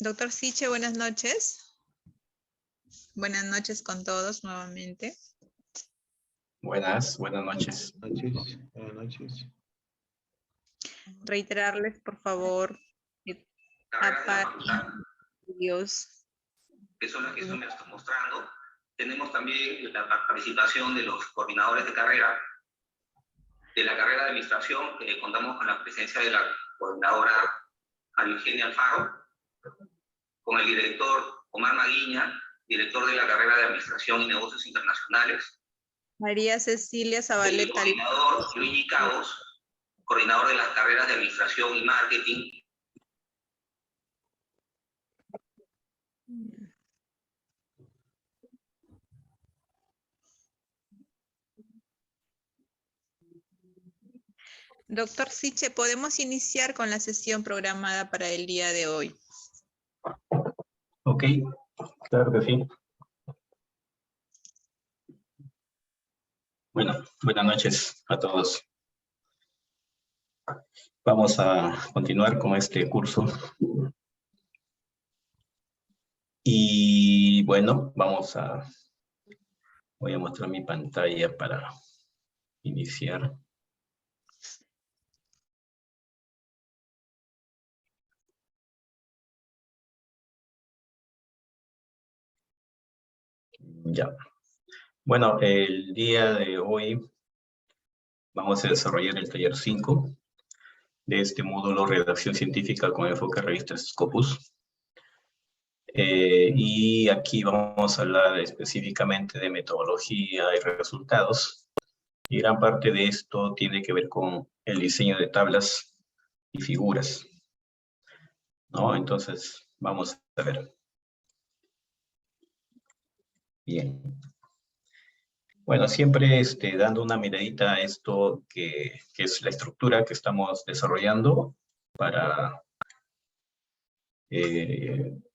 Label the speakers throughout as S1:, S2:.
S1: Doctor Siche, buenas noches. Buenas noches con todos nuevamente.
S2: Buenas noches.
S3: Buenas noches.
S1: Reiterarles, por favor, que apaguen videos.
S4: Que son las que se me está mostrando. Tenemos también la participación de los coordinadores de carrera. De la carrera de administración, contamos con la presencia de la coordinadora Eugenia Alfaro, con el director Omar Maguiña, director de la carrera de Administración y Negocios Internacionales.
S1: María Cecilia Zabaleta.
S4: El coordinador Luigi Cabos, coordinador de las carreras de Administración y Marketing.
S1: Doctor Siche, ¿podemos iniciar con la sesión programada para el día de hoy?
S2: Ok, claro que sí. Bueno, buenas noches a todos. Vamos a continuar con este curso. Y bueno, voy a mostrar mi pantalla para iniciar. Ya. Bueno, el día de hoy vamos a desarrollar el taller 5 de este módulo Redacción Científica con enfoque revistas Scopus. Y aquí vamos a hablar específicamente de metodología y resultados. Y gran parte de esto tiene que ver con el diseño de tablas y figuras, ¿no? Entonces, vamos a ver. Bien. Bueno, siempre dando una miradita a esto que es la estructura que estamos desarrollando para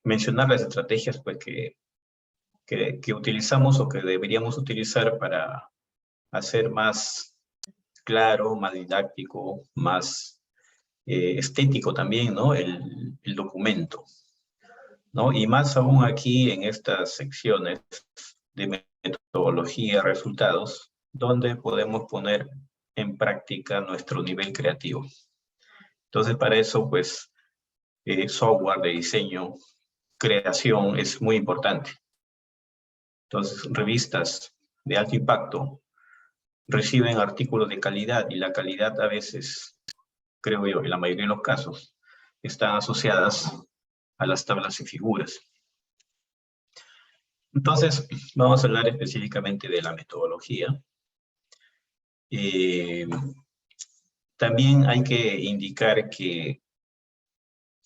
S2: mencionar las estrategias pues, que utilizamos o que deberíamos utilizar para hacer más claro, más didáctico, más estético también, ¿no? El documento, ¿no? Y más aún aquí en estas secciones de metodología, resultados, donde podemos poner en práctica nuestro nivel creativo. Entonces, para eso, pues, software de diseño, creación es muy importante. Entonces, revistas de alto impacto reciben artículos de calidad y la calidad a veces, creo yo, en la mayoría de los casos, están asociadas a las tablas y figuras. Entonces, vamos a hablar específicamente de la metodología. También hay que indicar que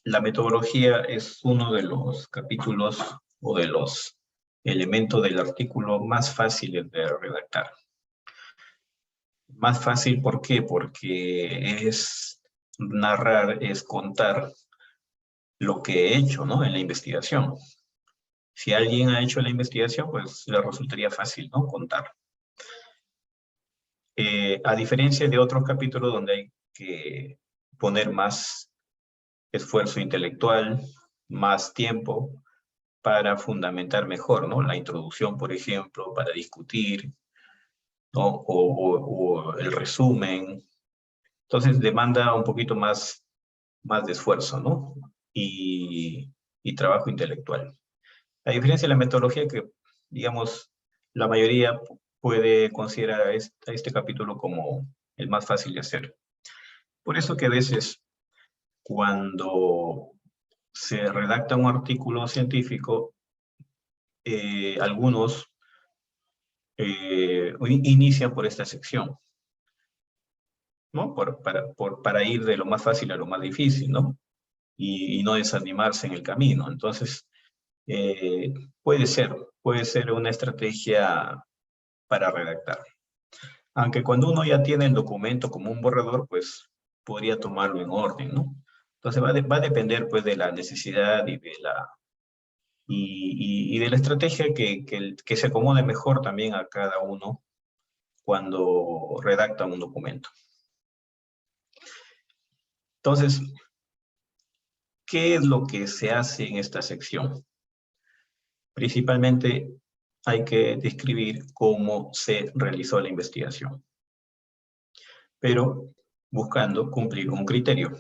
S2: la metodología es uno de los capítulos o de los elementos del artículo más fáciles de redactar. Más fácil, ¿por qué? Porque es narrar, es contar lo que he hecho, ¿no? En la investigación. Si alguien ha hecho la investigación, pues le resultaría fácil, ¿no? Contar. A diferencia de otros capítulos donde hay que poner más esfuerzo intelectual, más tiempo para fundamentar mejor, ¿no? La introducción, por ejemplo, para discutir, ¿no? O el resumen. Entonces demanda un poquito más de esfuerzo, ¿no? Y trabajo intelectual. A diferencia de la metodología que, digamos, la mayoría puede considerar a este capítulo como el más fácil de hacer. Por eso que a veces cuando se redacta un artículo científico, algunos inician por esta sección, ¿no? Para ir de lo más fácil a lo más difícil, ¿no? Y no desanimarse en el camino. Entonces, puede ser una estrategia para redactar. Aunque cuando uno ya tiene el documento como un borrador, pues podría tomarlo en orden, ¿no? Entonces va a depender pues de la necesidad y de la estrategia que se acomode mejor también a cada uno cuando redacta un documento. Entonces, ¿qué es lo que se hace en esta sección? Principalmente hay que describir cómo se realizó la investigación, pero buscando cumplir un criterio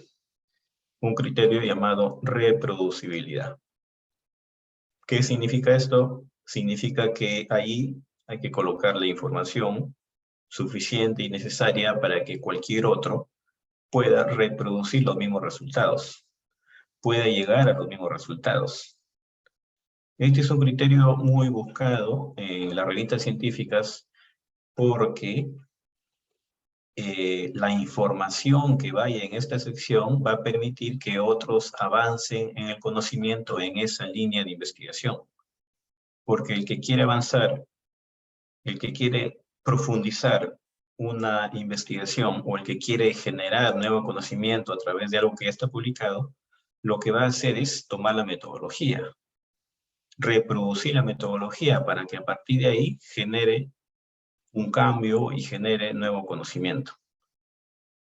S2: llamado reproducibilidad. ¿Qué significa esto? Significa que ahí hay que colocar la información suficiente y necesaria para que cualquier otro pueda reproducir los mismos resultados, pueda llegar a los mismos resultados. Este es un criterio muy buscado en las revistas científicas porque la información que vaya en esta sección va a permitir que otros avancen en el conocimiento en esa línea de investigación. Porque el que quiere avanzar, el que quiere profundizar una investigación o el que quiere generar nuevo conocimiento a través de algo que ya está publicado, lo que va a hacer es tomar la metodología, reproducir la metodología para que a partir de ahí genere un cambio y genere nuevo conocimiento,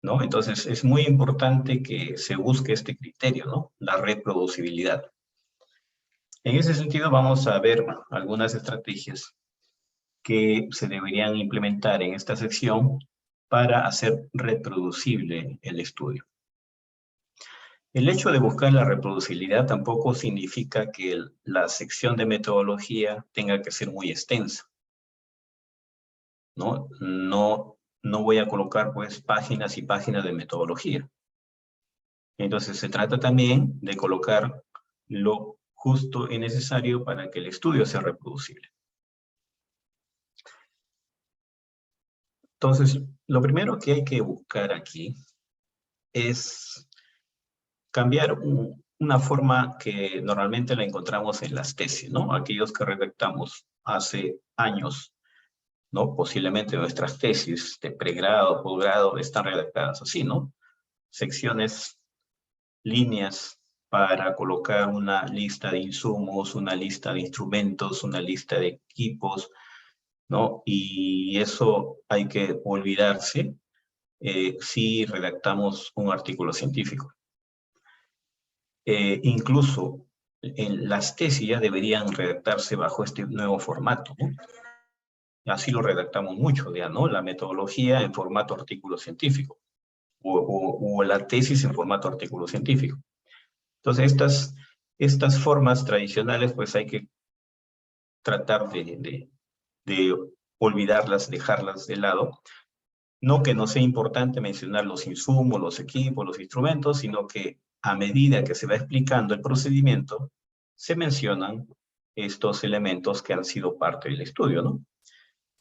S2: ¿no? Entonces es muy importante que se busque este criterio, ¿no? La reproducibilidad. En ese sentido vamos a ver algunas estrategias que se deberían implementar en esta sección para hacer reproducible el estudio. El hecho de buscar la reproducibilidad tampoco significa que la sección de metodología tenga que ser muy extensa, ¿no? No voy a colocar pues páginas y páginas de metodología. Entonces se trata también de colocar lo justo y necesario para que el estudio sea reproducible. Entonces, lo primero que hay que buscar aquí es cambiar una forma que normalmente la encontramos en las tesis, ¿no? Aquellos que redactamos hace años, ¿no? Posiblemente nuestras tesis de pregrado, posgrado, están redactadas así, ¿no? Secciones, líneas para colocar una lista de insumos, una lista de instrumentos, una lista de equipos, ¿no? Y eso hay que olvidarse si redactamos un artículo científico. Incluso en las tesis ya deberían redactarse bajo este nuevo formato, ¿no? Así lo redactamos mucho, ya, ¿no? La metodología en formato artículo científico o la tesis en formato artículo científico. Entonces, estas formas tradicionales, pues hay que tratar de olvidarlas, dejarlas de lado. No que no sea importante mencionar los insumos, los equipos, los instrumentos, sino que a medida que se va explicando el procedimiento, se mencionan estos elementos que han sido parte del estudio, ¿no?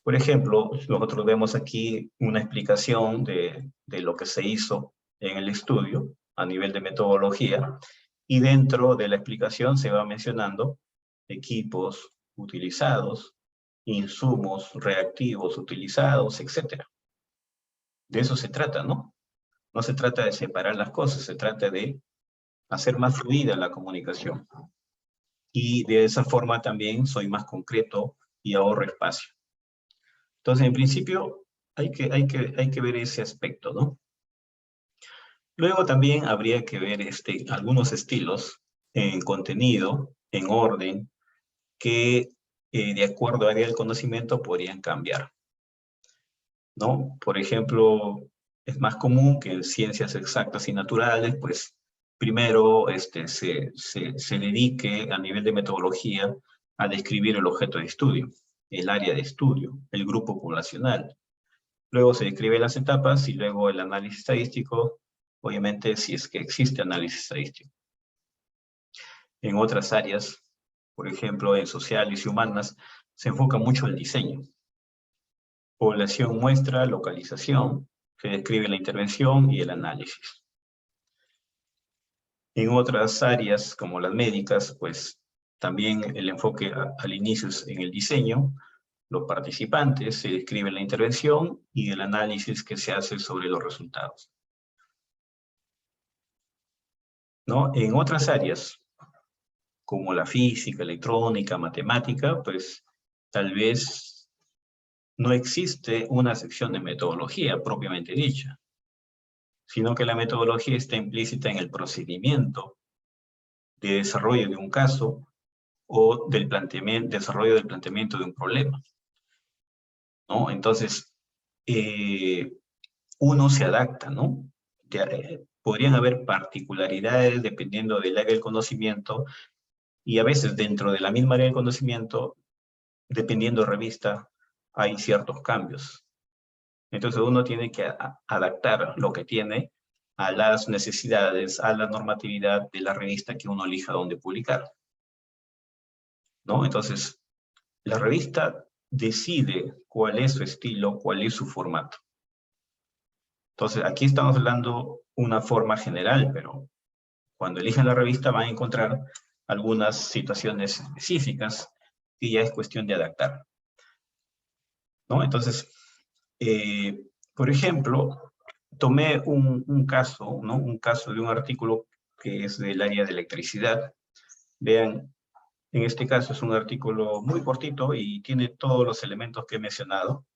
S2: Por ejemplo, nosotros vemos aquí una explicación de lo que se hizo en el estudio a nivel de metodología, y dentro de la explicación se va mencionando equipos utilizados, insumos reactivos utilizados, etc. De eso se trata, ¿no? No se trata de separar las cosas, se trata de hacer más fluida la comunicación. Y de esa forma también soy más concreto y ahorro espacio. Entonces, en principio, hay que ver ese aspecto, ¿no? Luego también habría que ver algunos estilos en contenido, en orden, que de acuerdo al área del conocimiento podrían cambiar, ¿no? Por ejemplo, es más común que en ciencias exactas y naturales, pues, primero se dedique a nivel de metodología a describir el objeto de estudio, el área de estudio, el grupo poblacional. Luego se describen las etapas y luego el análisis estadístico, obviamente si es que existe análisis estadístico. En otras áreas, por ejemplo en sociales y humanas, se enfoca mucho el diseño. Población, muestra, localización, se describe la intervención y el análisis. En otras áreas, como las médicas, pues también el enfoque al inicio es en el diseño, los participantes, se describe la intervención y el análisis que se hace sobre los resultados, ¿no? En otras áreas, como la física, electrónica, matemática, pues tal vez no existe una sección de metodología propiamente dicha, sino que la metodología está implícita en el procedimiento de desarrollo de un caso o del desarrollo del planteamiento de un problema, ¿no? Entonces, uno se adapta, ¿no? Podrían haber particularidades dependiendo del área del conocimiento y a veces dentro de la misma área del conocimiento, dependiendo de revista, hay ciertos cambios. Entonces uno tiene que adaptar lo que tiene a las necesidades, a la normatividad de la revista que uno elija dónde publicar, ¿no? Entonces, la revista decide cuál es su estilo, cuál es su formato. Entonces, aquí estamos hablando una forma general, pero cuando elijan la revista van a encontrar algunas situaciones específicas que ya es cuestión de adaptar, ¿no? Entonces, por ejemplo, tomé un caso, ¿no? Un caso de un artículo que es del área de electricidad. Vean, en este caso es un artículo muy cortito y tiene todos los elementos que he mencionado,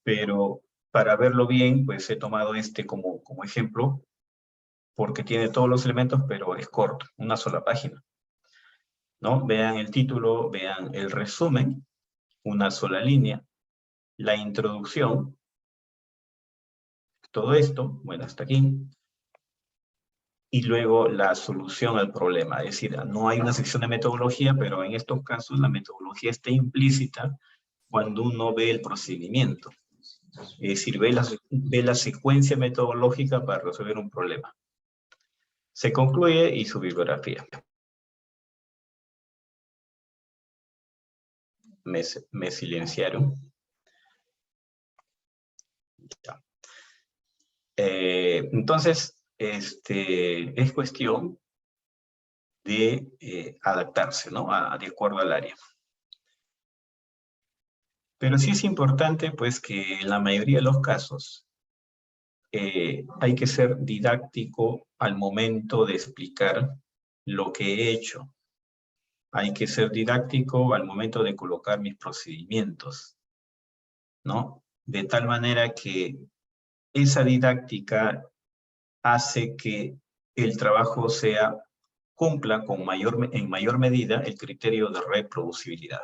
S2: pero para verlo bien, pues he tomado este como ejemplo, porque tiene todos los elementos, pero es corto, una sola página, ¿no? Vean el título, vean el resumen, una sola línea, la introducción, todo esto, bueno, hasta aquí, y luego la solución al problema. Es decir, no hay una sección de metodología, pero en estos casos la metodología está implícita cuando uno ve el procedimiento. Es decir, ve la secuencia metodológica para resolver un problema. Se concluye y su bibliografía. Me silenciaron. Ya. Entonces, es cuestión de adaptarse, ¿no? De acuerdo al área. Pero sí es importante, pues, que en la mayoría de los casos hay que ser didáctico al momento de explicar lo que he hecho. Hay que ser didáctico al momento de colocar mis procedimientos, ¿no? De tal manera que esa didáctica hace que el trabajo cumpla en mayor medida el criterio de reproducibilidad.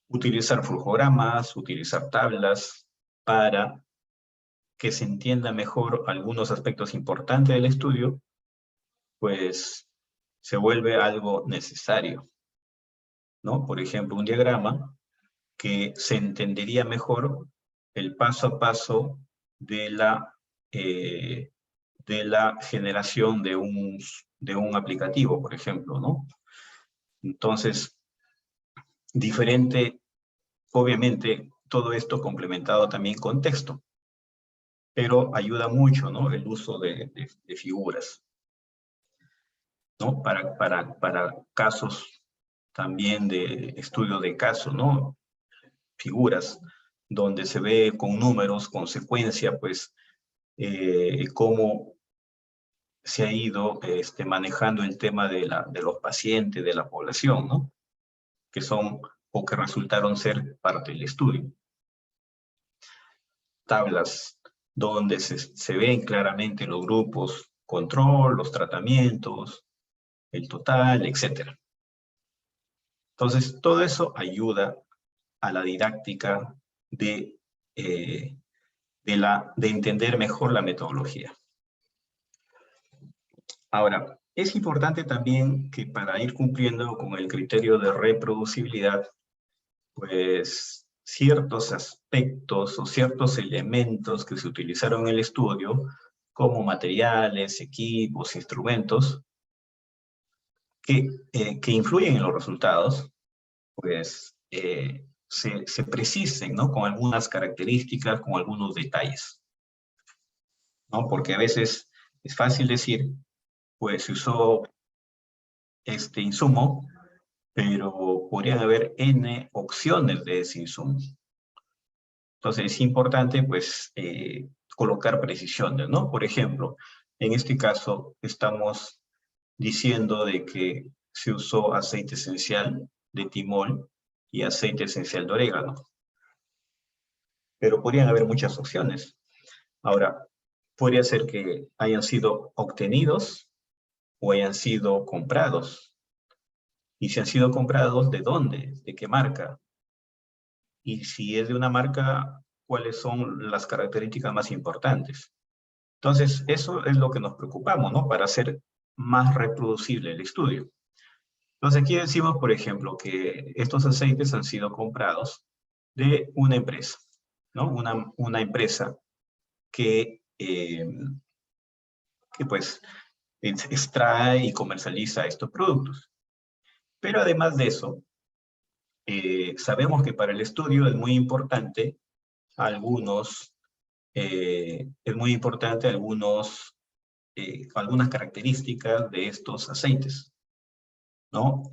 S2: Utilizar flujogramas, utilizar tablas para que se entienda mejor algunos aspectos importantes del estudio, pues se vuelve algo necesario, ¿no? Por ejemplo, un diagrama que se entendería mejor el paso a paso de la generación de un aplicativo, por ejemplo, ¿no? Entonces, obviamente, todo esto complementado también con texto, pero ayuda mucho, ¿no? El uso de figuras, ¿no? Para casos también de estudio de caso, ¿no? Figuras, donde se ve con números, con secuencia, pues, cómo se ha ido manejando el tema de los pacientes, de la población, ¿no? Que son o que resultaron ser parte del estudio. Tablas donde se ven claramente los grupos, control, los tratamientos, el total, etc. Entonces, todo eso ayuda a la didáctica de entender mejor la metodología. Ahora, es importante también que para ir cumpliendo con el criterio de reproducibilidad, pues ciertos aspectos o ciertos elementos que se utilizaron en el estudio, como materiales, equipos, instrumentos, que influyen en los resultados, pues se precisen, ¿no? Con algunas características, con algunos detalles, ¿no? Porque a veces es fácil decir, pues se usó este insumo, pero podrían haber N opciones de ese insumo. Entonces es importante, pues, colocar precisiones, ¿no? Por ejemplo, en este caso estamos diciendo de que se usó aceite esencial de timol y aceite esencial de orégano. Pero podrían haber muchas opciones. Ahora, podría ser que hayan sido obtenidos o hayan sido comprados. Y si han sido comprados, ¿de dónde? ¿De qué marca? Y si es de una marca, ¿cuáles son las características más importantes? Entonces, eso es lo que nos preocupamos, ¿no? Para hacer más reproducible el estudio. Entonces, aquí decimos, por ejemplo, que estos aceites han sido comprados de una empresa, ¿no? Una empresa que pues extrae y comercializa estos productos. Pero además de eso, sabemos que para el estudio es muy importante algunas características de estos aceites, ¿no?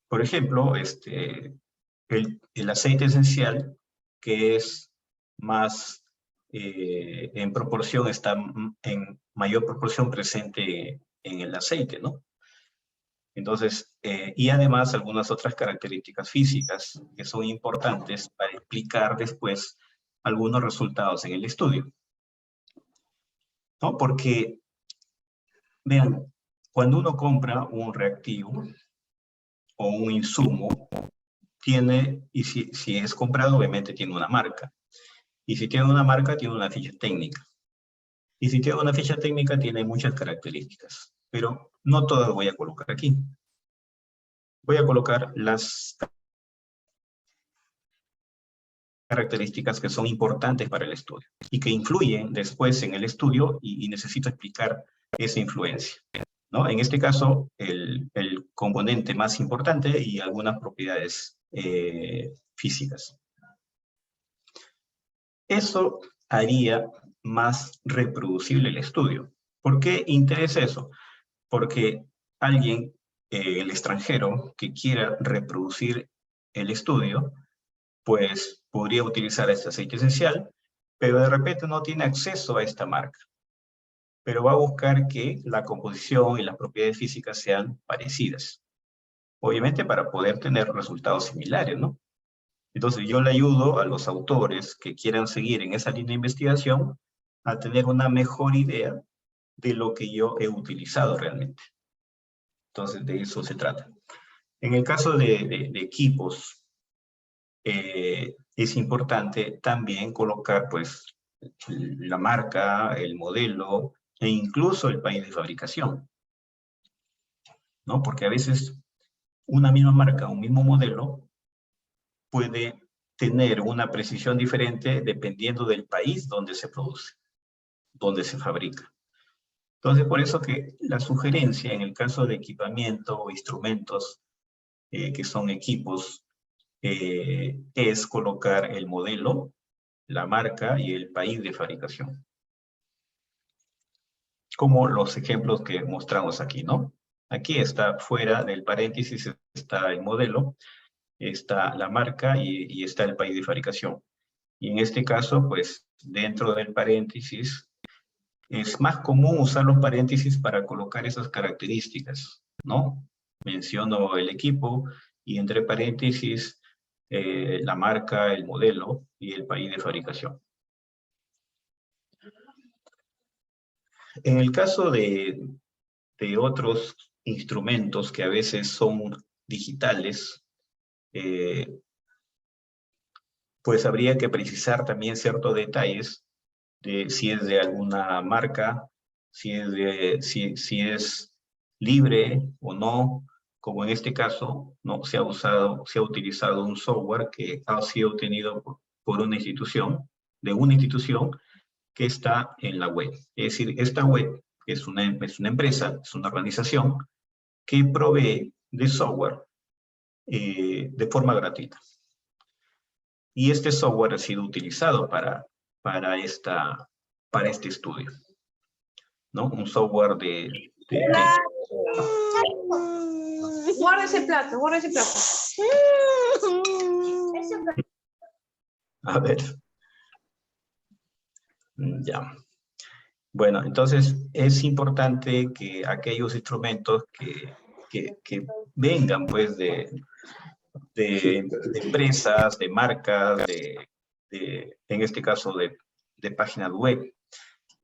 S2: Por ejemplo, el aceite esencial, que es más en proporción, está en mayor proporción presente en el aceite, ¿no? Entonces, y además algunas otras características físicas que son importantes para explicar después algunos resultados en el estudio, ¿no? Porque, vean, cuando uno compra un reactivo o un insumo, tiene, y si es comprado, obviamente tiene una marca. Y si tiene una marca, tiene una ficha técnica. Y si tiene una ficha técnica, tiene muchas características. Pero no todas voy a colocar aquí. Voy a colocar las características que son importantes para el estudio y que influyen después en el estudio y necesito explicar esa influencia, ¿no? En este caso, el componente más importante y algunas propiedades físicas. Eso haría más reproducible el estudio. ¿Por qué interesa eso? Porque alguien, el extranjero, que quiera reproducir el estudio, pues podría utilizar este aceite esencial, pero de repente no tiene acceso a esta marca. Pero va a buscar que la composición y las propiedades físicas sean parecidas. Obviamente para poder tener resultados similares, ¿no? Entonces yo le ayudo a los autores que quieran seguir en esa línea de investigación a tener una mejor idea de lo que yo he utilizado realmente. Entonces de eso se trata. En el caso de equipos, es importante también colocar pues la marca, el modelo e incluso el país de fabricación, ¿no? Porque a veces una misma marca, un mismo modelo puede tener una precisión diferente dependiendo del país donde se produce, donde se fabrica. Entonces, por eso que la sugerencia en el caso de equipamiento o instrumentos que son equipos es colocar el modelo, la marca y el país de fabricación. Como los ejemplos que mostramos aquí, ¿no? Aquí está fuera del paréntesis, está el modelo, está la marca y está el país de fabricación. Y en este caso, pues, dentro del paréntesis, es más común usar los paréntesis para colocar esas características, ¿no? Menciono el equipo y entre paréntesis la marca, el modelo y el país de fabricación. En el caso de otros instrumentos que a veces son digitales, pues habría que precisar también ciertos detalles de si es de alguna marca, si es libre o no, como en este caso, no se ha utilizado un software que ha sido obtenido por una institución, que está en la web. Es decir, esta web es una empresa, es una organización que provee de software de forma gratuita. Y este software ha sido utilizado para este estudio, ¿no? Un software
S5: Guarda ese plato, guarda ese plato.
S2: A ver. Ya. Bueno, entonces es importante que aquellos instrumentos que vengan pues de empresas, de marcas, en este caso de páginas web,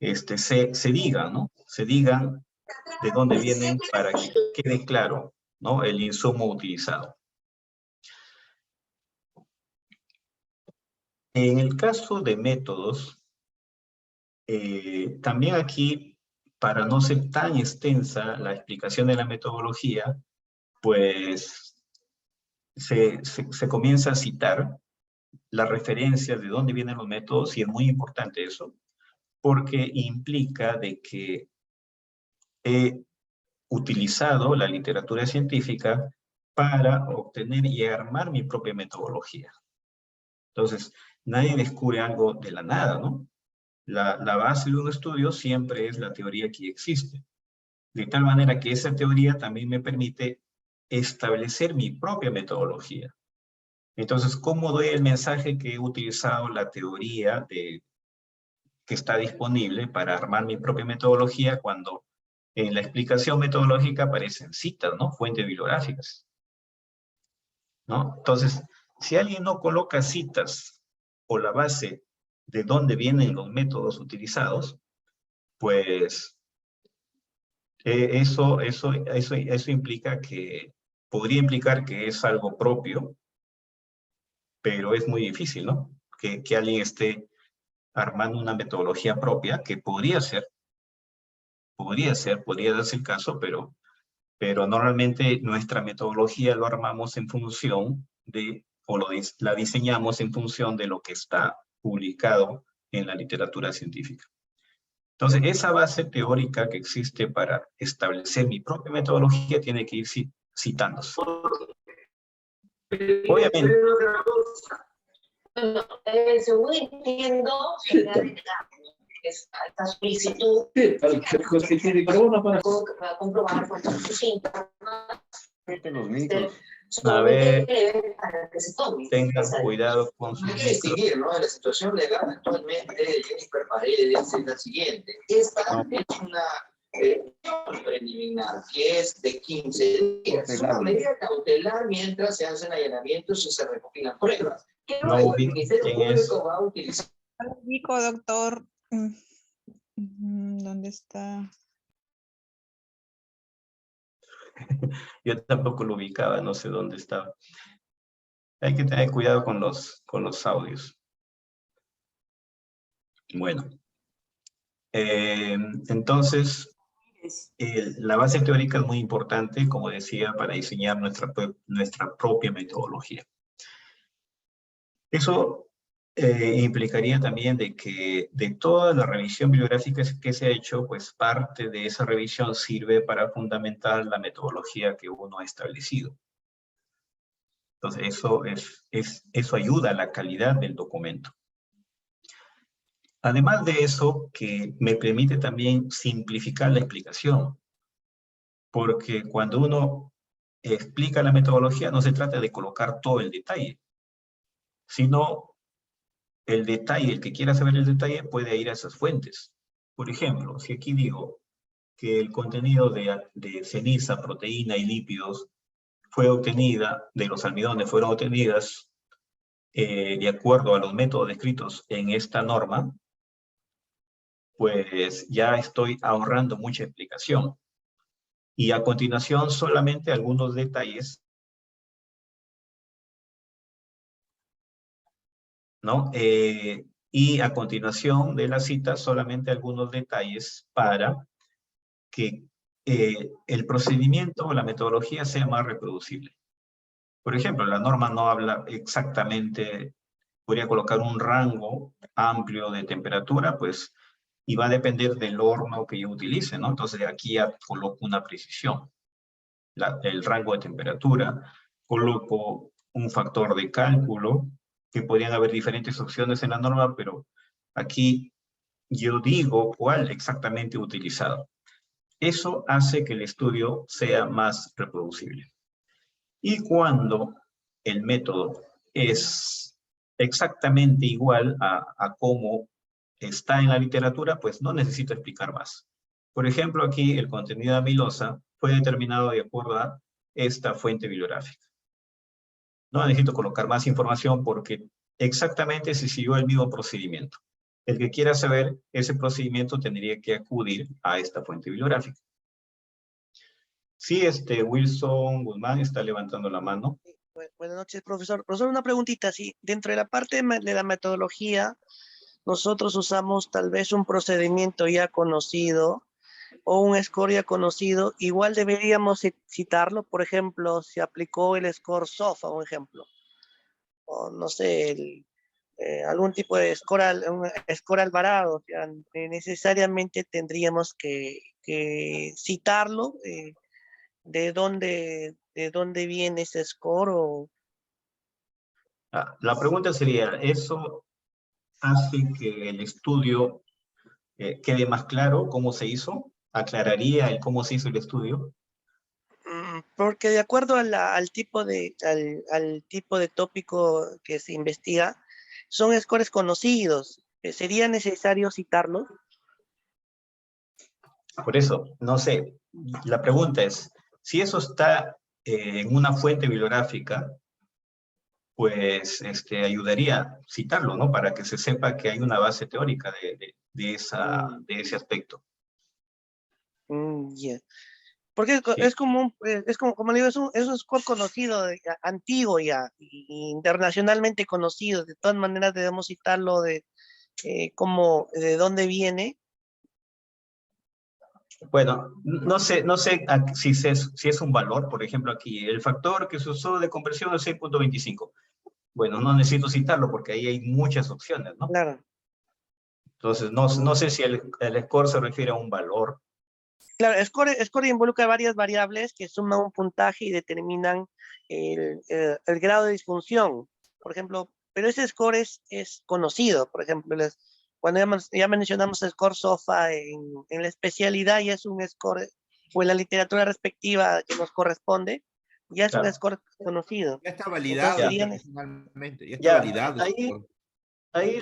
S2: se digan, ¿no? Se digan de dónde vienen para que quede claro, ¿no?, el insumo utilizado. En el caso de métodos, también aquí, para no ser tan extensa la explicación de la metodología, pues se comienza a citar las referencias de dónde vienen los métodos, y es muy importante eso, porque implica de que he utilizado la literatura científica para obtener y armar mi propia metodología. Entonces, nadie descubre algo de la nada, ¿no? La base de un estudio siempre es la teoría que existe. De tal manera que esa teoría también me permite establecer mi propia metodología. Entonces, ¿cómo doy el mensaje que he utilizado la teoría que está disponible para armar mi propia metodología cuando en la explicación metodológica aparecen citas, ¿no?, fuentes bibliográficas, ¿no? Entonces, si alguien no coloca citas o la base de dónde vienen los métodos utilizados, pues eso implica que, podría implicar que es algo propio, pero es muy difícil, ¿no? Que alguien esté armando una metodología propia, que podría darse el caso, pero normalmente nuestra metodología lo armamos en función de, la diseñamos en función de lo que está publicado en la literatura científica. Entonces, esa base teórica que existe para establecer mi propia metodología tiene que ir citándose. Obviamente.
S6: Bueno, según entiendo, esta solicitud para comprobar cuántos síntomas
S2: A ver,
S6: para que se tome.
S2: tengan cuidado con sus
S7: Hay que distinguir, ¿no? La situación legal actualmente de Jennifer Paredes es la siguiente. Esta es una preliminar que es de 15 días. Es una medida cautelar mientras se hacen allanamientos y se recopilan pruebas. ¿Qué
S2: No
S7: el
S2: ubico
S7: Ministerio
S2: quién es.
S7: Público va a utilizar?
S1: No lo ubico, doctor. ¿Dónde está?
S2: Yo tampoco lo ubicaba, no sé dónde estaba. Hay que tener cuidado con los audios. Bueno. Entonces, la base teórica es muy importante, como decía, para diseñar nuestra propia metodología. Eso implicaría también de que de toda la revisión bibliográfica que se ha hecho, pues parte de esa revisión sirve para fundamentar la metodología que uno ha establecido. Entonces, eso ayuda a la calidad del documento. Además de eso, que me permite también simplificar la explicación, porque cuando uno explica la metodología no se trata de colocar todo el detalle, sino el detalle, el que quiera saber el detalle puede ir a esas fuentes. Por ejemplo, si aquí digo que el contenido de ceniza, proteína y lípidos fue obtenida, de los almidones fueron obtenidas de acuerdo a los métodos descritos en esta norma, pues ya estoy ahorrando mucha explicación. Y a continuación solamente algunos detalles, ¿no? Y a continuación de la cita solamente algunos detalles para que el procedimiento o la metodología sea más reproducible. Por ejemplo, la norma no habla exactamente, podría colocar un rango amplio de temperatura, pues, y va a depender del horno que yo utilice, ¿no? Entonces aquí ya coloco una precisión, el rango de temperatura, coloco un factor de cálculo, que podrían haber diferentes opciones en la norma, pero aquí yo digo cuál exactamente he utilizado. Eso hace que el estudio sea más reproducible. Y cuando el método es exactamente igual a cómo está en la literatura, pues no necesito explicar más. Por ejemplo, aquí el contenido de amilosa fue determinado de acuerdo a esta fuente bibliográfica. No necesito colocar más información porque exactamente se siguió el mismo procedimiento. El que quiera saber ese procedimiento tendría que acudir a esta fuente bibliográfica. Sí, Wilson Guzmán está levantando la mano.
S8: Buenas noches, profesor. Profesor, una preguntita. Si dentro de la parte de la metodología, nosotros usamos tal vez un procedimiento ya conocido o un score ya conocido, igual deberíamos citarlo. Por ejemplo, si aplicó el score SOFA, un ejemplo. O no sé, algún tipo de score, un score Alvarado. O sea, necesariamente tendríamos que citarlo. ¿De dónde viene ese score? O...
S2: La pregunta sería, ¿eso hace que el estudio quede más claro cómo se hizo? ¿Aclararía el cómo se hizo el estudio?
S8: Porque de acuerdo al tipo de tópico que se investiga, son scores conocidos. ¿Sería necesario citarlos?
S2: Por eso, no sé, la pregunta es, si eso está en una fuente bibliográfica, pues ayudaría a citarlo, ¿no? Para que se sepa que hay una base teórica de ese aspecto.
S8: Yeah. Porque
S2: Sí.
S8: es como le digo, es un score conocido, antiguo ya, y internacionalmente conocido. De todas maneras debemos citarlo de dónde viene.
S2: Bueno, no sé si es un valor, por ejemplo aquí, el factor que se usó de conversión es 6.25. Bueno, no necesito citarlo porque ahí hay muchas opciones, ¿no?
S8: Claro.
S2: Entonces, no sé si el score se refiere a un valor.
S8: Claro, score involucra varias variables que suman un puntaje y determinan el grado de disfunción. Por ejemplo, pero ese score es conocido. Por ejemplo, cuando ya mencionamos el score SOFA en la especialidad, ya es un score, o en la literatura respectiva que nos corresponde, ya es un score conocido.
S3: Ya está validado
S8: Entonces,
S3: ya está validado.
S2: Ahí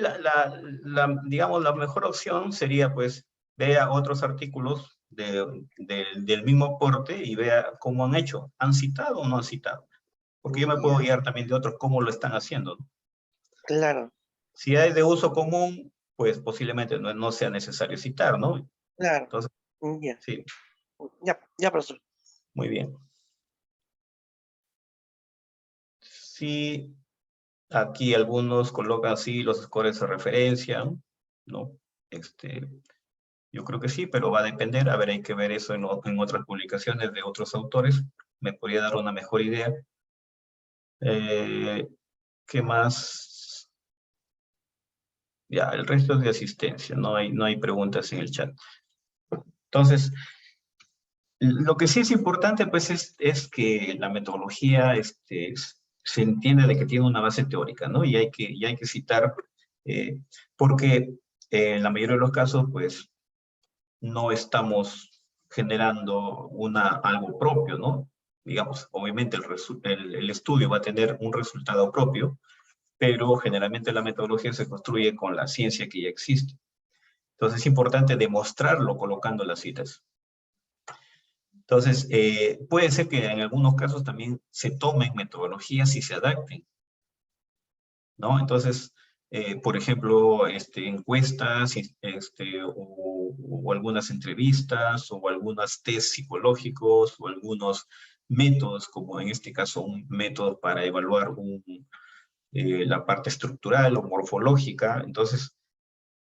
S2: digamos, la mejor opción sería, pues, vea otros artículos del mismo porte y vea cómo han hecho. ¿Han citado o no han citado? Porque yo me puedo guiar también de otros cómo lo están haciendo, ¿no?
S8: Claro.
S2: Si es de uso común, pues posiblemente no sea necesario citar, ¿no?
S8: Claro.
S2: Entonces,
S8: Ya.
S2: sí.
S8: Ya, profesor.
S2: Muy bien. Sí, aquí algunos colocan así los scores de referencia, ¿no? Yo creo que sí, pero va a depender. A ver, hay que ver eso en otras publicaciones de otros autores. Me podría dar una mejor idea. ¿Qué más? Ya, el resto es de asistencia. No hay preguntas en el chat. Entonces, lo que sí es importante, pues, es que la metodología se entiende de que tiene una base teórica, ¿no? Y hay que citar, porque en la mayoría de los casos, pues, no estamos generando algo propio, ¿no? Digamos, obviamente el estudio va a tener un resultado propio, pero generalmente la metodología se construye con la ciencia que ya existe. Entonces es importante demostrarlo colocando las citas. Entonces, puede ser que en algunos casos también se tomen metodologías y se adapten, ¿no? Entonces, por ejemplo, encuestas, o algunas entrevistas, o algunos test psicológicos, o algunos métodos, como en este caso un método para evaluar la parte estructural o morfológica. Entonces,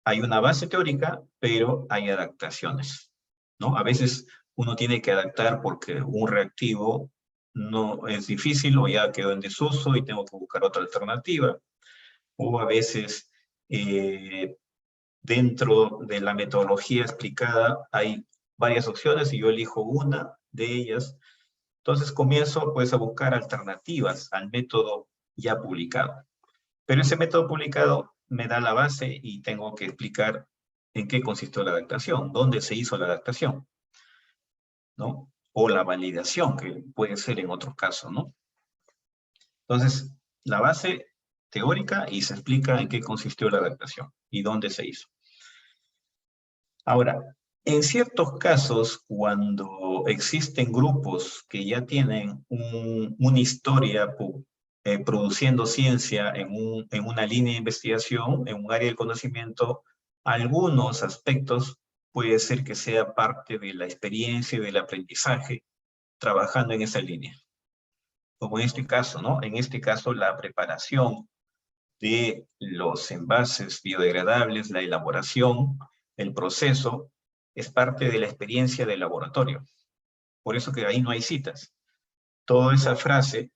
S2: hay una base teórica, pero hay adaptaciones, ¿no? A veces uno tiene que adaptar porque un reactivo no es difícil o ya quedó en desuso y tengo que buscar otra alternativa. O a veces dentro de la metodología explicada hay varias opciones y yo elijo una de ellas. Entonces comienzo pues a buscar alternativas al método ya publicado. Pero ese método publicado me da la base y tengo que explicar en qué consistió la adaptación, dónde se hizo la adaptación, ¿no? O la validación, que puede ser en otros casos, ¿no? Entonces, la base teórica y se explica en qué consistió la adaptación y dónde se hizo. Ahora, en ciertos casos, cuando existen grupos que ya tienen una historia produciendo ciencia en una línea de investigación, en un área de conocimiento, algunos aspectos puede ser que sea parte de la experiencia y del aprendizaje trabajando en esa línea. Como en este caso, ¿no? En este caso, la preparación de los envases biodegradables, la elaboración, el proceso, es parte de la experiencia del laboratorio. Por eso que ahí no hay citas. Toda esa frase,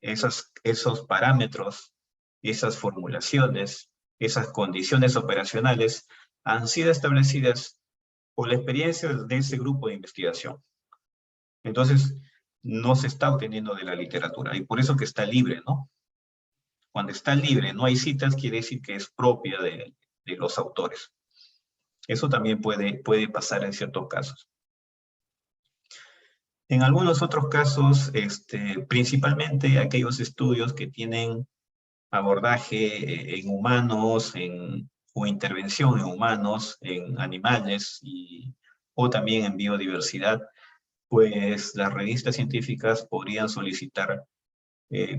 S2: esos parámetros, esas formulaciones, esas condiciones operacionales han sido establecidas por la experiencia de ese grupo de investigación. Entonces, no se está obteniendo de la literatura, y por eso que está libre, ¿no? Cuando está libre, no hay citas, quiere decir que es propia de los autores. Eso también puede pasar en ciertos casos. En algunos otros casos, principalmente aquellos estudios que tienen abordaje en humanos, o intervención en humanos, en animales, o también en biodiversidad, pues las revistas científicas podrían solicitar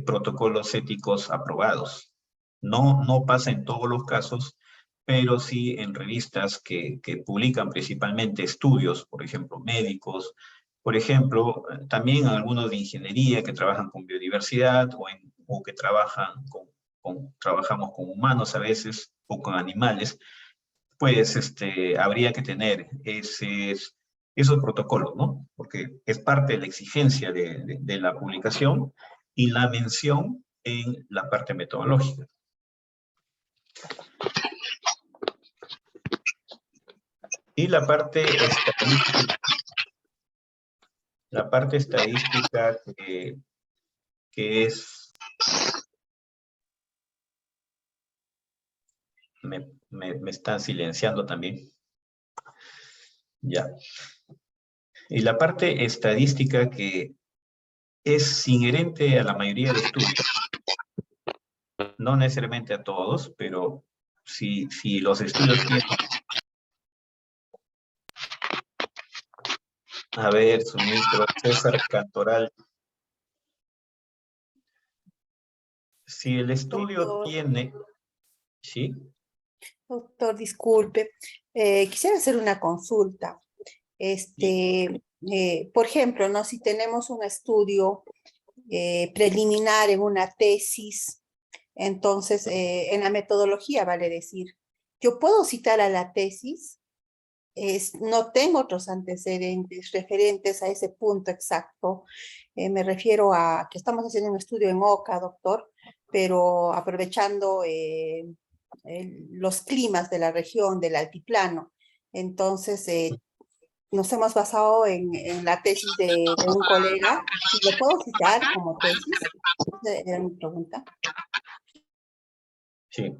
S2: protocolos éticos aprobados. No pasa en todos los casos, pero sí en revistas que publican principalmente estudios, por ejemplo, médicos, por ejemplo, también algunos de ingeniería que trabajan con biodiversidad, o que trabajamos con humanos a veces, o con animales, pues habría que tener esos protocolos, ¿no? Porque es parte de la exigencia de la publicación y la mención en la parte metodológica. Y la parte estadística que es... Me están silenciando también. Ya. Y la parte estadística que es inherente a la mayoría de estudios, no necesariamente a todos, pero si los estudios tienen... A ver, suministro César Cantoral. Si el estudio
S5: Doctor.
S2: tiene... ¿Sí?
S5: Doctor, disculpe. Quisiera hacer una consulta. Por ejemplo, ¿no? Si tenemos un estudio preliminar en una tesis, entonces en la metodología, vale decir, yo puedo citar a la tesis, no tengo otros antecedentes referentes a ese punto exacto. Me refiero a que estamos haciendo un estudio en Oca, doctor, pero aprovechando los climas de la región, del altiplano. Entonces, nos hemos basado en la tesis de un colega. ¿Y lo puedo citar como tesis? Esa era mi pregunta.
S2: Sí.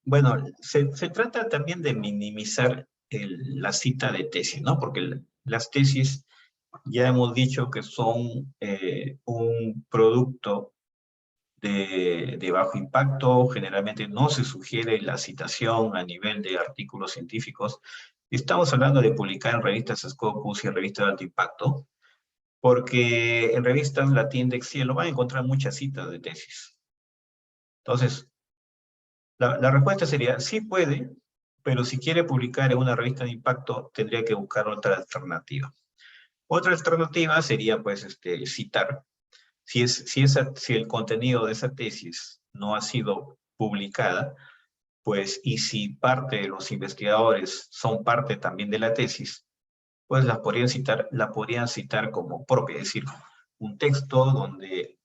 S2: Bueno, se trata también de minimizar la cita de tesis, ¿no? Porque las tesis ya hemos dicho que son un producto de bajo impacto. Generalmente no se sugiere la citación a nivel de artículos científicos. Estamos hablando de publicar en revistas Scopus y en revistas de alto impacto, porque en revistas Latindex Cielo van a encontrar muchas citas de tesis. Entonces, la respuesta sería, sí puede, pero si quiere publicar en una revista de impacto, tendría que buscar otra alternativa. Otra alternativa sería, pues, citar. Si el contenido de esa tesis no ha sido publicada, pues, y si parte de los investigadores son parte también de la tesis, pues la podrían citar como propia, es decir, un texto donde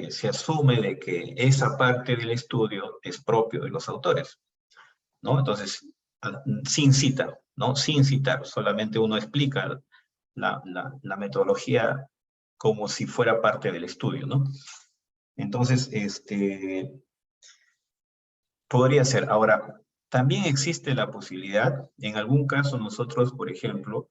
S2: se asume de que esa parte del estudio es propio de los autores, ¿no? Entonces, sin cita, ¿no? Sin citar, solamente uno explica la metodología como si fuera parte del estudio, ¿no? Entonces, podría ser. Ahora, también existe la posibilidad, en algún caso nosotros, por ejemplo,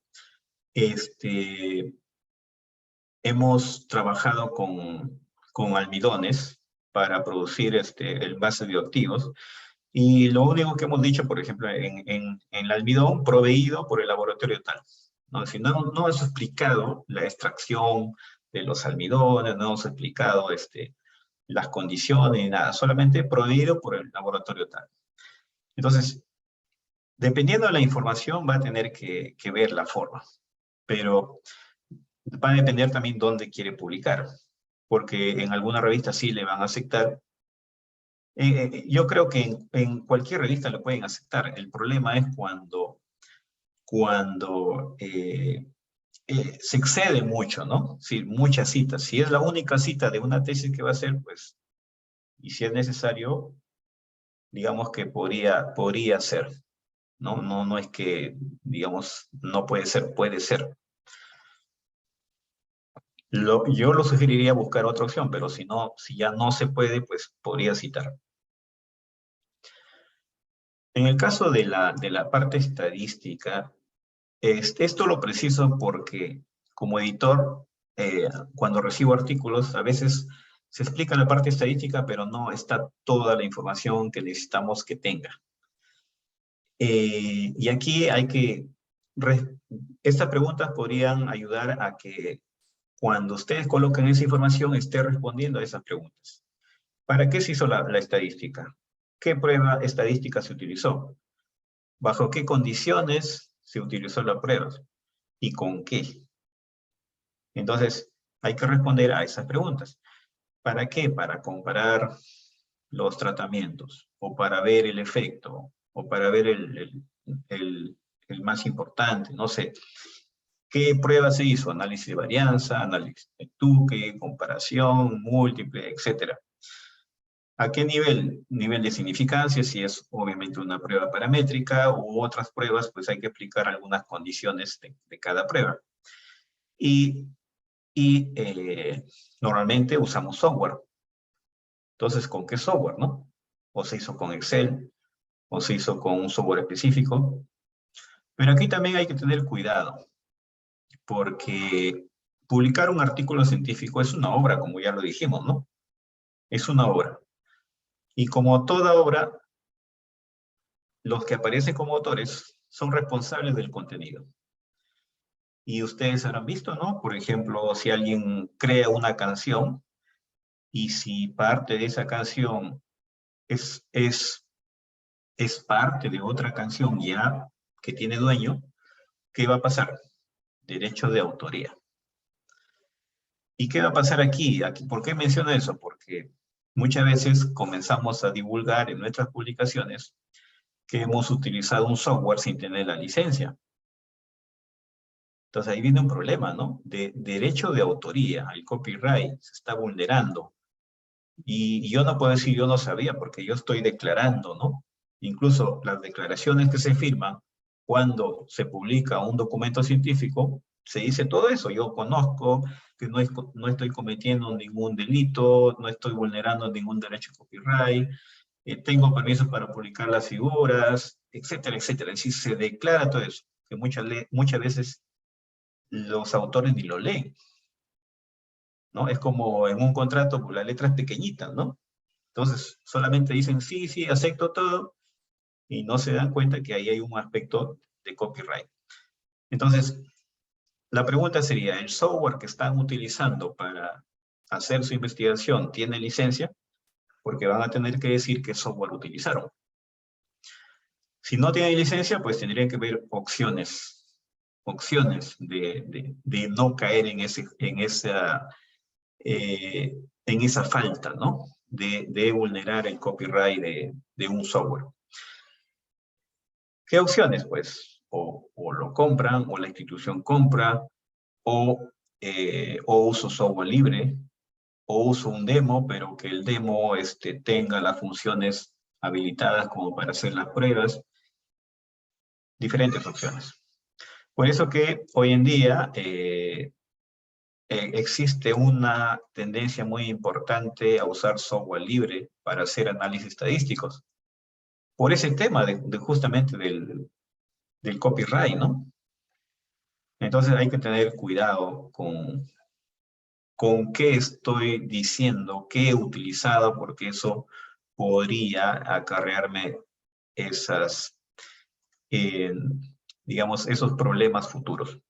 S2: hemos trabajado con almidones para producir envases bioactivos, y lo único que hemos dicho, por ejemplo, en el almidón proveído por el laboratorio tal, ¿no? Si no hemos explicado la extracción de los almidones, no hemos explicado las condiciones ni nada, solamente proveído por el laboratorio tal. Entonces, dependiendo de la información, va a tener que ver la forma. pero va a depender también dónde quiere publicar, porque en alguna revista sí le van a aceptar. Yo creo que en cualquier revista lo pueden aceptar. El problema es cuando se excede mucho, ¿no? Sí, muchas citas. Si es la única cita de una tesis que va a hacer, pues, y si es necesario, digamos que podría ser, ¿no? No es que, digamos, no puede ser, puede ser. Yo lo sugeriría buscar otra opción, pero si ya no se puede, pues podría citar. En el caso de la parte estadística, esto lo preciso porque como editor, cuando recibo artículos, a veces se explica la parte estadística, pero no está toda la información que necesitamos que tenga. Y aquí estas preguntas podrían ayudar a que cuando ustedes coloquen esa información, esté respondiendo a esas preguntas. ¿Para qué se hizo la estadística? ¿Qué prueba estadística se utilizó? ¿Bajo qué condiciones se utilizó la prueba? ¿Y con qué? Entonces, hay que responder a esas preguntas. ¿Para qué? Para comparar los tratamientos, o para ver el efecto, o para ver el más importante, no sé. ¿Qué prueba se hizo? Análisis de varianza, análisis de Tukey, comparación, múltiple, etc. ¿A qué nivel? Nivel de significancia, si es obviamente una prueba paramétrica, u otras pruebas, pues hay que aplicar algunas condiciones de cada prueba. Y normalmente usamos software. Entonces, ¿con qué software, no? O se hizo con Excel, o se hizo con un software específico. Pero aquí también hay que tener cuidado, porque publicar un artículo científico es una obra, como ya lo dijimos, ¿no? Es una obra. Y como toda obra, los que aparecen como autores son responsables del contenido. Y ustedes habrán visto, ¿no? Por ejemplo, si alguien crea una canción, y si parte de esa canción es parte de otra canción ya que tiene dueño, ¿qué va a pasar? Derecho de autoría. ¿Y qué va a pasar aquí? ¿Por qué menciono eso? Porque muchas veces comenzamos a divulgar en nuestras publicaciones que hemos utilizado un software sin tener la licencia. Entonces ahí viene un problema, ¿no? De derecho de autoría, el copyright se está vulnerando. Y yo no puedo decir yo no sabía, porque yo estoy declarando, ¿no? Incluso las declaraciones que se firman cuando se publica un documento científico, se dice todo eso. Yo conozco que no estoy cometiendo ningún delito, no estoy vulnerando ningún derecho de copyright, tengo permiso para publicar las figuras, etcétera, etcétera. Es decir, se declara todo eso, que muchas veces los autores ni lo leen, ¿no? Es como en un contrato, pues las letras pequeñitas, ¿no? Entonces, solamente dicen, sí, sí, acepto todo, y no se dan cuenta que ahí hay un aspecto de copyright. Entonces, la pregunta sería, ¿el software que están utilizando para hacer su investigación tiene licencia? Porque van a tener que decir qué software utilizaron. Si no tienen licencia, pues tendrían que ver opciones de no caer en esa falta, ¿no? De vulnerar el copyright de un software. ¿Qué opciones? Pues, o lo compran, o la institución compra, o uso software libre, o uso un demo, pero que el demo tenga las funciones habilitadas como para hacer las pruebas. Diferentes opciones. Por eso que hoy en día existe una tendencia muy importante a usar software libre para hacer análisis estadísticos. Por ese tema justamente del copyright, ¿no? Entonces hay que tener cuidado con qué estoy diciendo, qué he utilizado, porque eso podría acarrearme digamos, esos problemas futuros.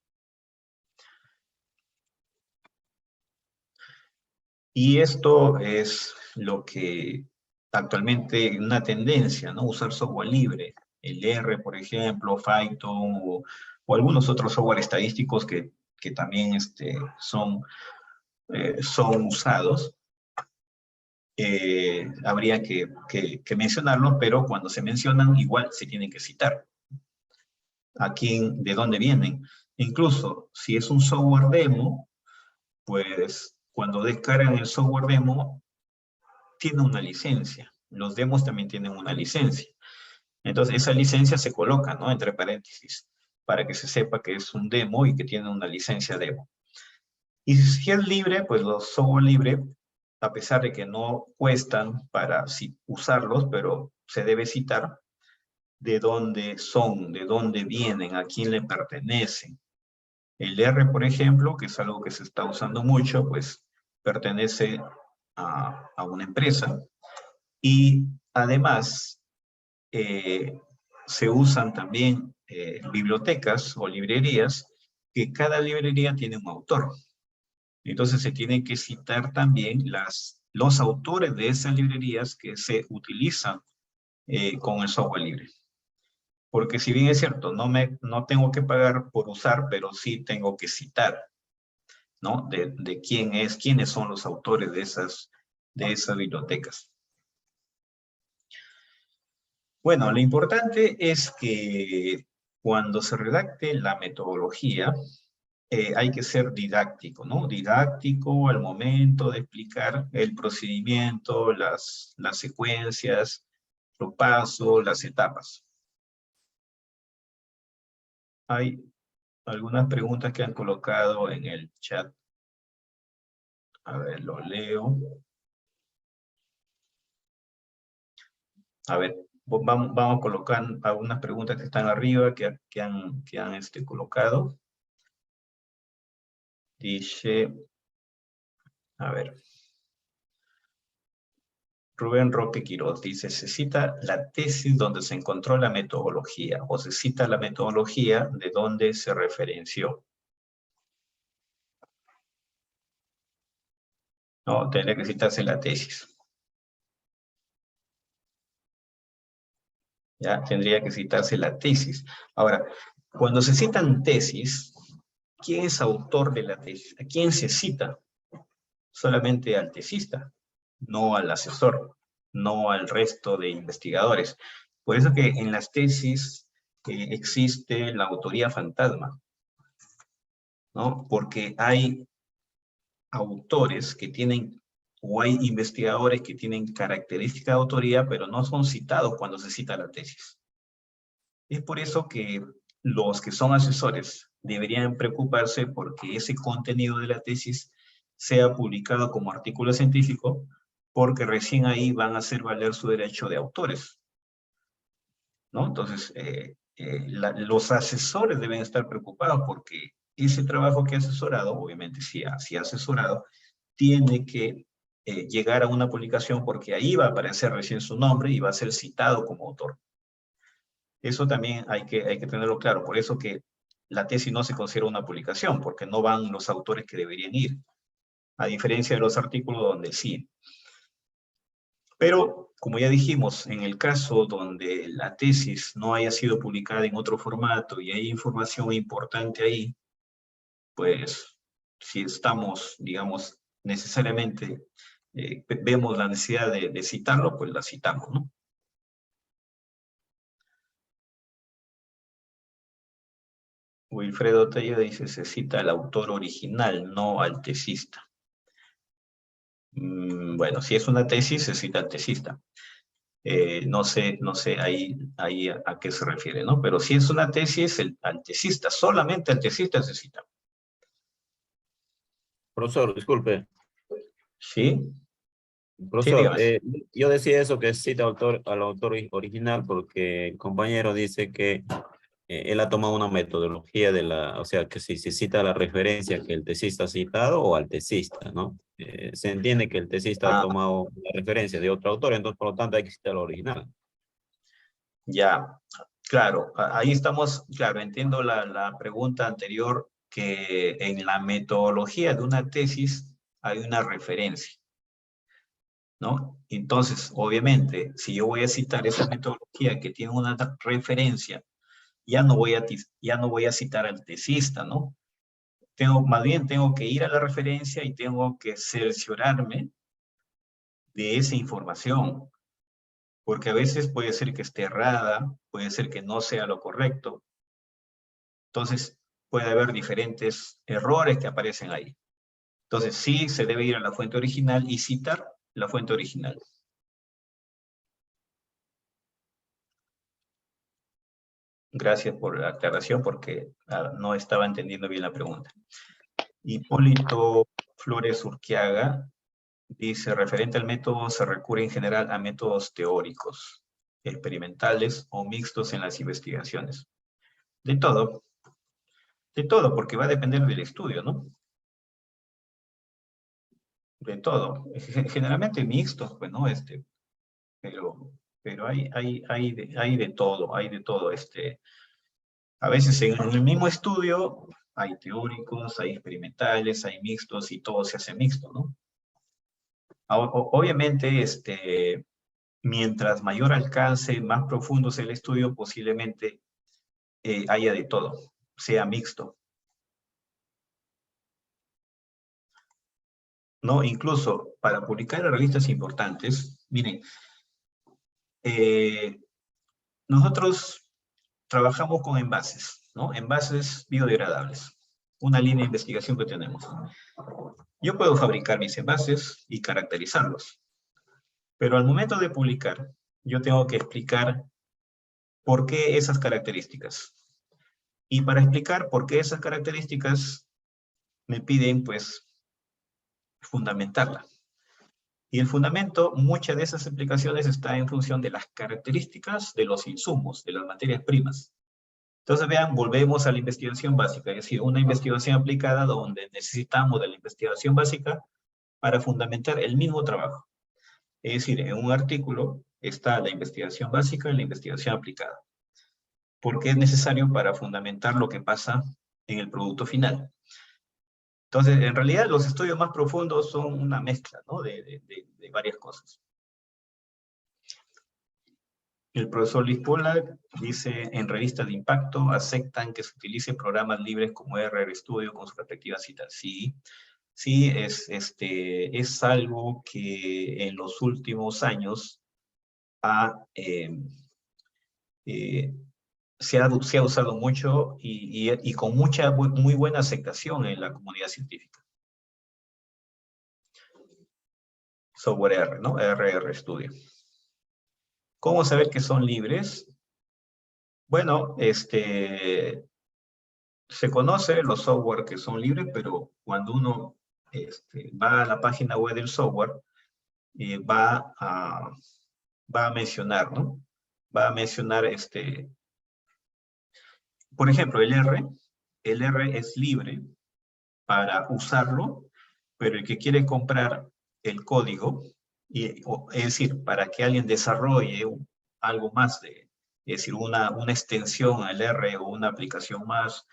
S2: Y esto es lo que actualmente una tendencia, ¿no? Usar software libre. El R, por ejemplo, Python o algunos otros software estadísticos que también son usados. Habría que mencionarlo, pero cuando se mencionan igual se tienen que citar de dónde vienen. Incluso si es un software demo, pues cuando descargan el software demo tiene una licencia. Los demos también tienen una licencia. Entonces esa licencia se coloca, ¿no?, entre paréntesis, para que se sepa que es un demo y que tiene una licencia demo. Y si es libre, pues los software libre, a pesar de que no cuestan para usarlos, pero se debe citar de dónde son, de dónde vienen, a quién le pertenecen. El R, por ejemplo, que es algo que se está usando mucho, pues pertenece a una empresa. Y además, se usan también bibliotecas o librerías, que cada librería tiene un autor. Entonces se tienen que citar también los autores de esas librerías que se utilizan con el software libre. Porque si bien es cierto, no tengo que pagar por usar, pero sí tengo que citar, ¿no?, de quiénes son los autores de esas bibliotecas. Bueno, lo importante es que cuando se redacte la metodología, hay que ser didáctico, ¿no? Didáctico al momento de explicar el procedimiento, las secuencias, los pasos, las etapas. Hay algunas preguntas que han colocado en el chat. A ver, lo leo. A ver, vamos a colocar algunas preguntas que están arriba, que han colocado. Dice, a ver. Rubén Roque Quiroz dice, se cita la tesis donde se encontró la metodología, o se cita la metodología de donde se referenció. No, tendría que citarse la tesis. Ya, tendría que citarse la tesis. Ahora, cuando se citan tesis, ¿quién es autor de la tesis? ¿A quién se cita? Solamente al tesista, no al asesor, no al resto de investigadores. Por eso que en las tesis existe la autoría fantasma, ¿no? Porque hay autores que tienen, o hay investigadores que tienen característica de autoría, pero no son citados cuando se cita la tesis. Es por eso que los que son asesores deberían preocuparse porque ese contenido de la tesis sea publicado como artículo científico, porque recién ahí van a hacer valer su derecho de autores, ¿no? Entonces, los asesores deben estar preocupados porque ese trabajo que ha asesorado, obviamente si ha asesorado, tiene que llegar a una publicación porque ahí va a aparecer recién su nombre y va a ser citado como autor. Eso también hay que tenerlo claro, por eso que la tesis no se considera una publicación, porque no van los autores que deberían ir, a diferencia de los artículos donde sí. Pero, como ya dijimos, en el caso donde la tesis no haya sido publicada en otro formato y hay información importante ahí, pues si estamos, digamos, necesariamente vemos la necesidad de citarlo, pues la citamos, ¿no? Wilfredo Tello dice, se cita al autor original, no al tesista. Bueno, si es una tesis, se cita al tesista. No sé ahí a qué se refiere, ¿no? Pero si es una tesis, al tesista, solamente al tesista se cita.
S9: Profesor, disculpe.
S2: ¿Sí?
S9: Profesor,
S2: dígame.
S9: yo decía eso que cita al autor original porque el compañero dice que él ha tomado una metodología o sea, que si se cita la referencia que el tesista ha citado o al tesista, ¿no? Se entiende que el tesista ha tomado la referencia de otro autor, entonces por lo tanto hay que citar el original.
S2: Ya, claro, ahí estamos, claro, entiendo la pregunta anterior, que en la metodología de una tesis hay una referencia, ¿no? Entonces, obviamente, si yo voy a citar esa metodología que tiene una referencia ya no voy a citar al tesista, ¿no? Más bien tengo que ir a la referencia y tengo que cerciorarme de esa información, porque a veces puede ser que esté errada, puede ser que no sea lo correcto. Entonces, puede haber diferentes errores que aparecen ahí. Entonces, sí se debe ir a la fuente original y citar la fuente original. Gracias por la aclaración, porque no estaba entendiendo bien la pregunta. Hipólito Flores Urquiaga dice, referente al método, se recurre en general a métodos teóricos, experimentales o mixtos en las investigaciones. De todo, porque va a depender del estudio, ¿no? De todo. Generalmente mixtos, pues, ¿no? Pero hay de todo, a veces en el mismo estudio hay teóricos, hay experimentales, hay mixtos y todo se hace mixto, ¿no? Obviamente, mientras mayor alcance, más profundo sea el estudio, posiblemente haya de todo, sea mixto. ¿No? Incluso para publicar en revistas importantes, miren, nosotros trabajamos con envases, ¿no? Envases biodegradables, una línea de investigación que tenemos. Yo puedo fabricar mis envases y caracterizarlos, pero al momento de publicar, yo tengo que explicar por qué esas características. Y para explicar por qué esas características, me piden, pues, fundamentarla. Y el fundamento, muchas de esas explicaciones está en función de las características de los insumos, de las materias primas. Entonces, vean, volvemos a la investigación básica, es decir, una investigación aplicada donde necesitamos de la investigación básica para fundamentar el mismo trabajo. Es decir, en un artículo está la investigación básica y la investigación aplicada. Porque es necesario para fundamentar lo que pasa en el producto final. Entonces, en realidad, los estudios más profundos son una mezcla, ¿no? de varias cosas. El profesor Luis Pola dice, en revistas de impacto, aceptan que se utilicen programas libres como RStudio con su respectiva cita. Sí, es algo que en los últimos años se ha usado mucho y con muy buena aceptación en la comunidad científica. Software R, ¿no? RStudio. ¿Cómo saber que son libres? Bueno, se conoce los software que son libres, pero cuando uno va a la página web del software, va a mencionar, ¿no? Va a mencionar, por ejemplo, el R es libre para usarlo, pero el que quiere comprar el código, es decir, para que alguien desarrolle algo más, es decir, una extensión al R o una aplicación más,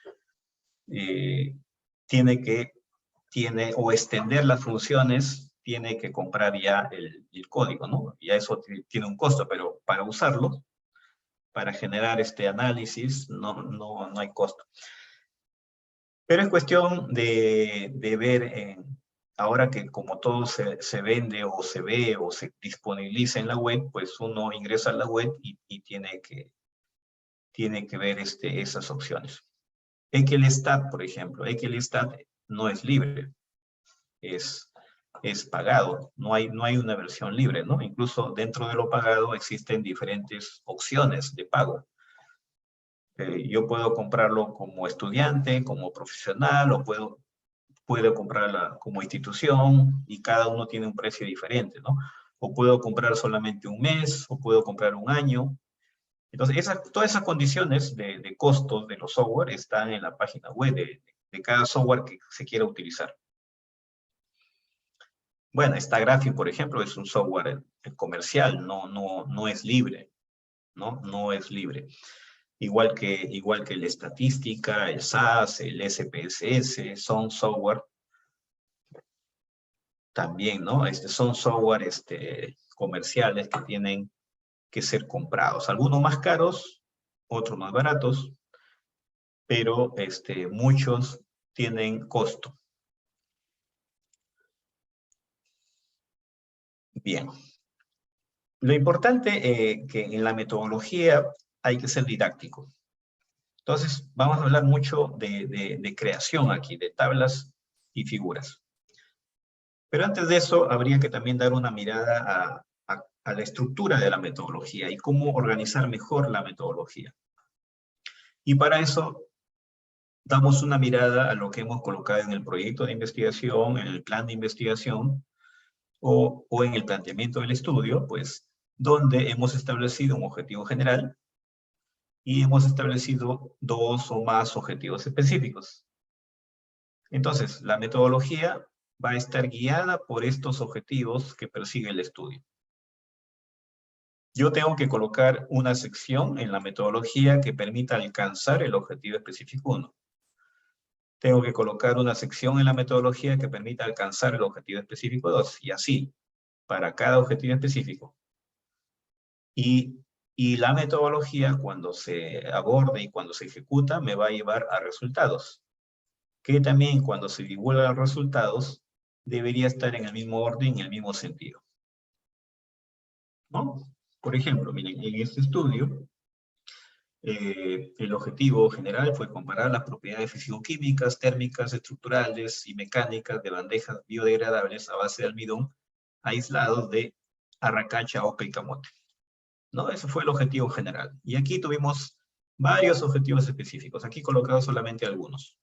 S2: o extender las funciones, tiene que comprar ya el código, ¿no? Ya eso tiene un costo, pero para usarlo, para generar este análisis, no hay costo. Pero es cuestión de ver, ahora que como todo se vende o se ve o se disponibiliza en la web, pues uno ingresa a la web y tiene que ver esas opciones. Equelstat, por ejemplo, Equelstat no es libre, es pagado, no hay una versión libre, ¿no? Incluso dentro de lo pagado existen diferentes opciones de pago. Yo puedo comprarlo como estudiante, como profesional, o puedo comprarla como institución, y cada uno tiene un precio diferente, ¿no? O puedo comprar solamente un mes, o puedo comprar un año. Entonces, todas esas condiciones de costos de los software están en la página web de cada software que se quiera utilizar. Bueno, StackGraphics, por ejemplo, es un software comercial, no es libre, ¿no? No es libre. Igual que el Estatística, el SAS, el SPSS, son software también, ¿no? Son software comerciales que tienen que ser comprados. Algunos más caros, otros más baratos, pero muchos tienen costo. Bien. Lo importante que en la metodología hay que ser didáctico. Entonces, vamos a hablar mucho de creación aquí, de tablas y figuras. Pero antes de eso, habría que también dar una mirada a la estructura de la metodología y cómo organizar mejor la metodología. Y para eso, damos una mirada a lo que hemos colocado en el proyecto de investigación, en el plan de investigación, o en el planteamiento del estudio, pues, donde hemos establecido un objetivo general y hemos establecido 2 o más objetivos específicos. Entonces, la metodología va a estar guiada por estos objetivos que persigue el estudio. Yo tengo que colocar una sección en la metodología que permita alcanzar el objetivo específico 1. Tengo que colocar una sección en la metodología que permita alcanzar el objetivo específico 2, y así, para cada objetivo específico. Y la metodología, cuando se aborde y cuando se ejecuta, me va a llevar a resultados. Que también, cuando se divulgan los resultados, debería estar en el mismo orden y en el mismo sentido, ¿no? Por ejemplo, miren, en este estudio, el objetivo general fue comparar las propiedades físico-químicas, térmicas, estructurales y mecánicas de bandejas biodegradables a base de almidón aislados de arracacha, oca y camote, ¿no? Ese fue el objetivo general. Y aquí tuvimos varios objetivos específicos. Aquí colocados solamente algunos.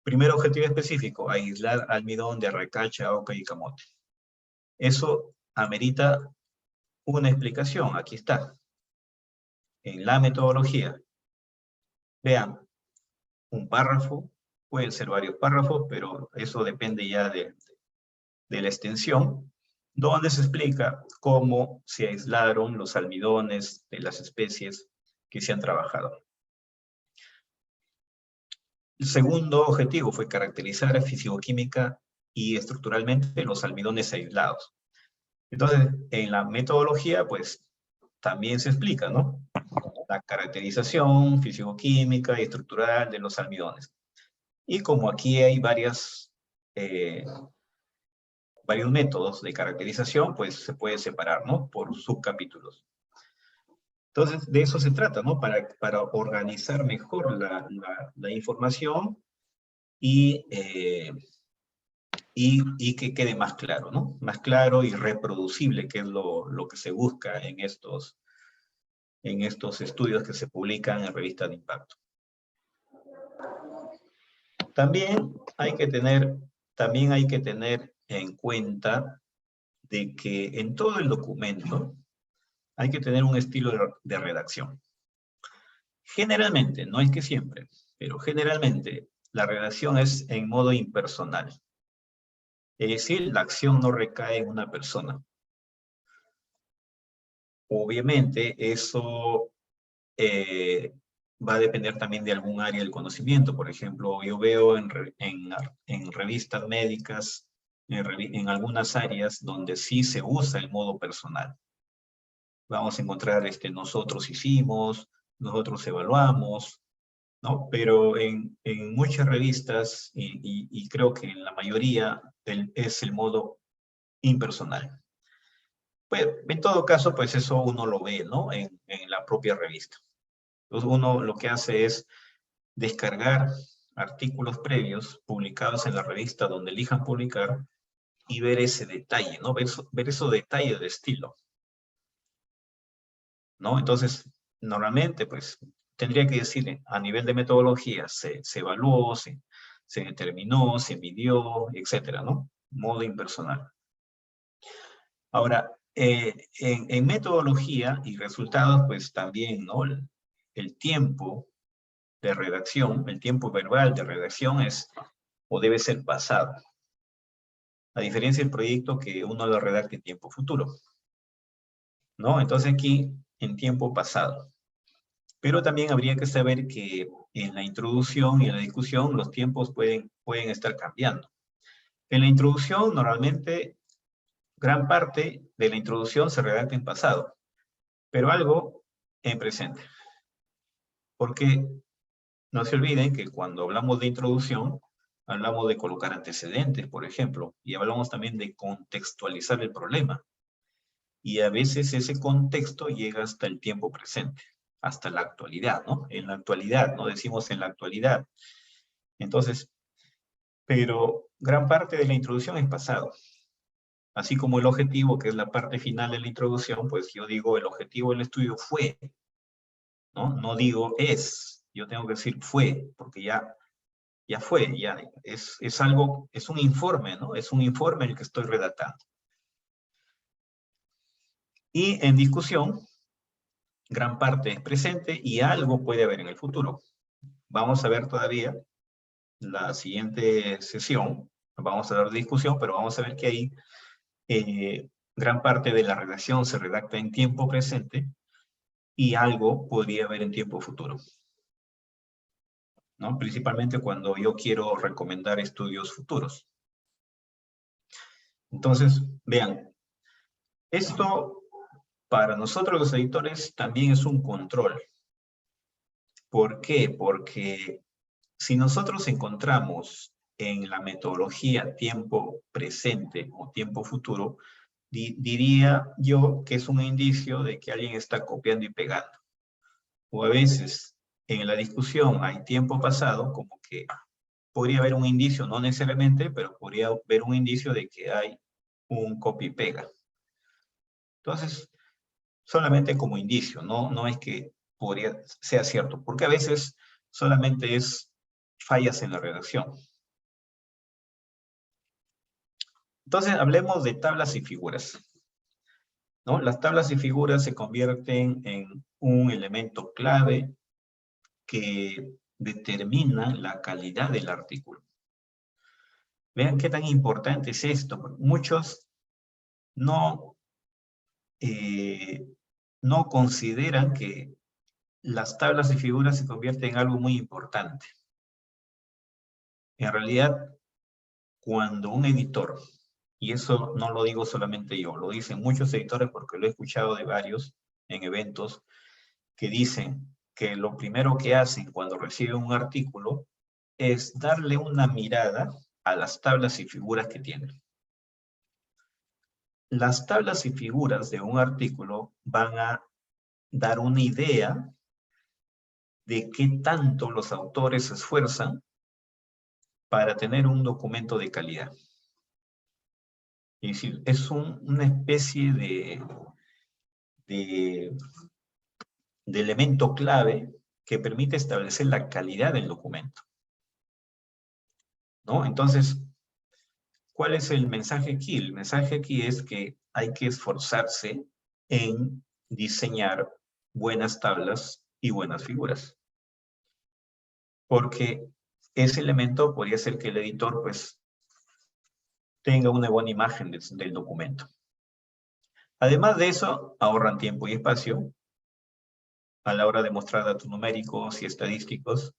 S2: Primer objetivo específico, aislar almidón de arracacha, oca y camote. Eso amerita una explicación. Aquí está. En la metodología. Vean, un párrafo, pueden ser varios párrafos, pero eso depende ya de la extensión, donde se explica cómo se aislaron los almidones de las especies que se han trabajado. El segundo objetivo fue caracterizar fisicoquímica y estructuralmente los almidones aislados. Entonces, en la metodología, pues, también se explica, ¿no? La caracterización fisicoquímica y estructural de los almidones. Y como aquí hay varios métodos de caracterización, pues se puede separar, ¿no? Por subcapítulos. Entonces, de eso se trata, ¿no? Para organizar mejor la información y que quede más claro, ¿no? Más claro y reproducible, que es lo que se busca en estos estudios que se publican en revistas de impacto. También hay que tener en cuenta de que en todo el documento hay que tener un estilo de redacción. Generalmente, no es que siempre, pero generalmente la redacción es en modo impersonal. Es decir, la acción no recae en una persona. Obviamente, eso va a depender también de algún área del conocimiento. Por ejemplo, yo veo en revistas médicas, en algunas áreas donde sí se usa el modo personal. Vamos a encontrar nosotros hicimos, nosotros evaluamos, ¿no? Pero en muchas revistas, y creo que en la mayoría, es el modo impersonal. Pues, en todo caso, pues eso uno lo ve, ¿no? En la propia revista. Entonces uno lo que hace es descargar artículos previos publicados en la revista donde elijan publicar y ver ese detalle, ¿no? Ver esos detalles de estilo, ¿no? Entonces, normalmente, pues, tendría que decir, a nivel de metodología, se evaluó, se determinó, se midió, etcétera, ¿no? Modo impersonal. Ahora, en metodología y resultados, pues también, ¿no? El tiempo de redacción, el tiempo verbal de redacción es, o debe ser pasado. A diferencia del proyecto que uno lo redacta en tiempo futuro, ¿no? Entonces aquí, en tiempo pasado. Pero también habría que saber que en la introducción y en la discusión los tiempos pueden estar cambiando. En la introducción, normalmente, gran parte de la introducción se redacta en pasado, pero algo en presente. Porque No se olviden que cuando hablamos de introducción, hablamos de colocar antecedentes, por ejemplo, y hablamos también de contextualizar el problema. Y a veces ese contexto llega hasta el tiempo presente, hasta la actualidad, ¿no? En la actualidad, no decimos en la actualidad. Entonces, pero gran parte de la introducción es pasado. Así como el objetivo, que es la parte final de la introducción, pues yo digo el objetivo del estudio fue, ¿no? No digo es, yo tengo que decir fue, porque ya fue, ya es algo, es un informe, ¿no? Es un informe el que estoy redactando. Y en discusión, gran parte es presente y algo puede haber en el futuro. Vamos a ver todavía la siguiente sesión, vamos a hablar de discusión, pero vamos a ver que ahí gran parte de la redacción se redacta en tiempo presente y algo podría haber en tiempo futuro, ¿no? Principalmente cuando yo quiero recomendar estudios futuros. Entonces, vean, esto para nosotros los editores también es un control. ¿Por qué? Porque si nosotros encontramos en la metodología tiempo presente o tiempo futuro, diría yo que es un indicio de que alguien está copiando y pegando. O a veces en la discusión hay tiempo pasado, como que podría haber un indicio, no necesariamente, pero podría haber un indicio de que hay un copy-pega. Entonces, solamente como indicio, no es que sea cierto, porque a veces solamente es fallas en la redacción. Entonces, hablemos de tablas y figuras, ¿no? Las tablas y figuras se convierten en un elemento clave que determina la calidad del artículo. Vean qué tan importante es esto. Muchos no consideran que las tablas y figuras se convierten en algo muy importante. En realidad, cuando un editor, y eso no lo digo solamente yo, lo dicen muchos editores porque lo he escuchado de varios en eventos, que dicen que lo primero que hacen cuando reciben un artículo es darle una mirada a las tablas y figuras que tienen. Las tablas y figuras de un artículo van a dar una idea de qué tanto los autores se esfuerzan para tener un documento de calidad. Es decir, es una especie de elemento clave que permite establecer la calidad del documento, ¿no? Entonces, ¿cuál es el mensaje aquí? El mensaje aquí es que hay que esforzarse en diseñar buenas tablas y buenas figuras. Porque ese elemento podría ser que el editor, pues, tenga una buena imagen del documento. Además de eso, ahorran tiempo y espacio a la hora de mostrar datos numéricos y estadísticos.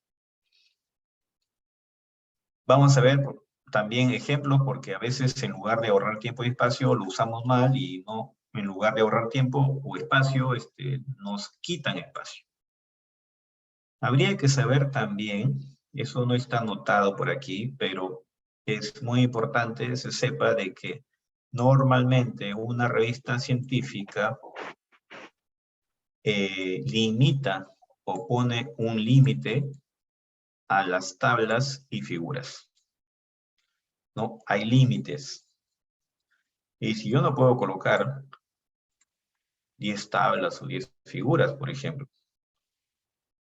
S2: Vamos a ver también ejemplos, porque a veces en lugar de ahorrar tiempo y espacio lo usamos mal y no, en lugar de ahorrar tiempo o espacio, nos quitan espacio. Habría que saber también, eso no está anotado por aquí, pero es muy importante que se sepa de que normalmente una revista científica limita o pone un límite a las tablas y figuras, ¿no? Hay límites. Y si yo no puedo colocar 10 tablas o 10 figuras, por ejemplo,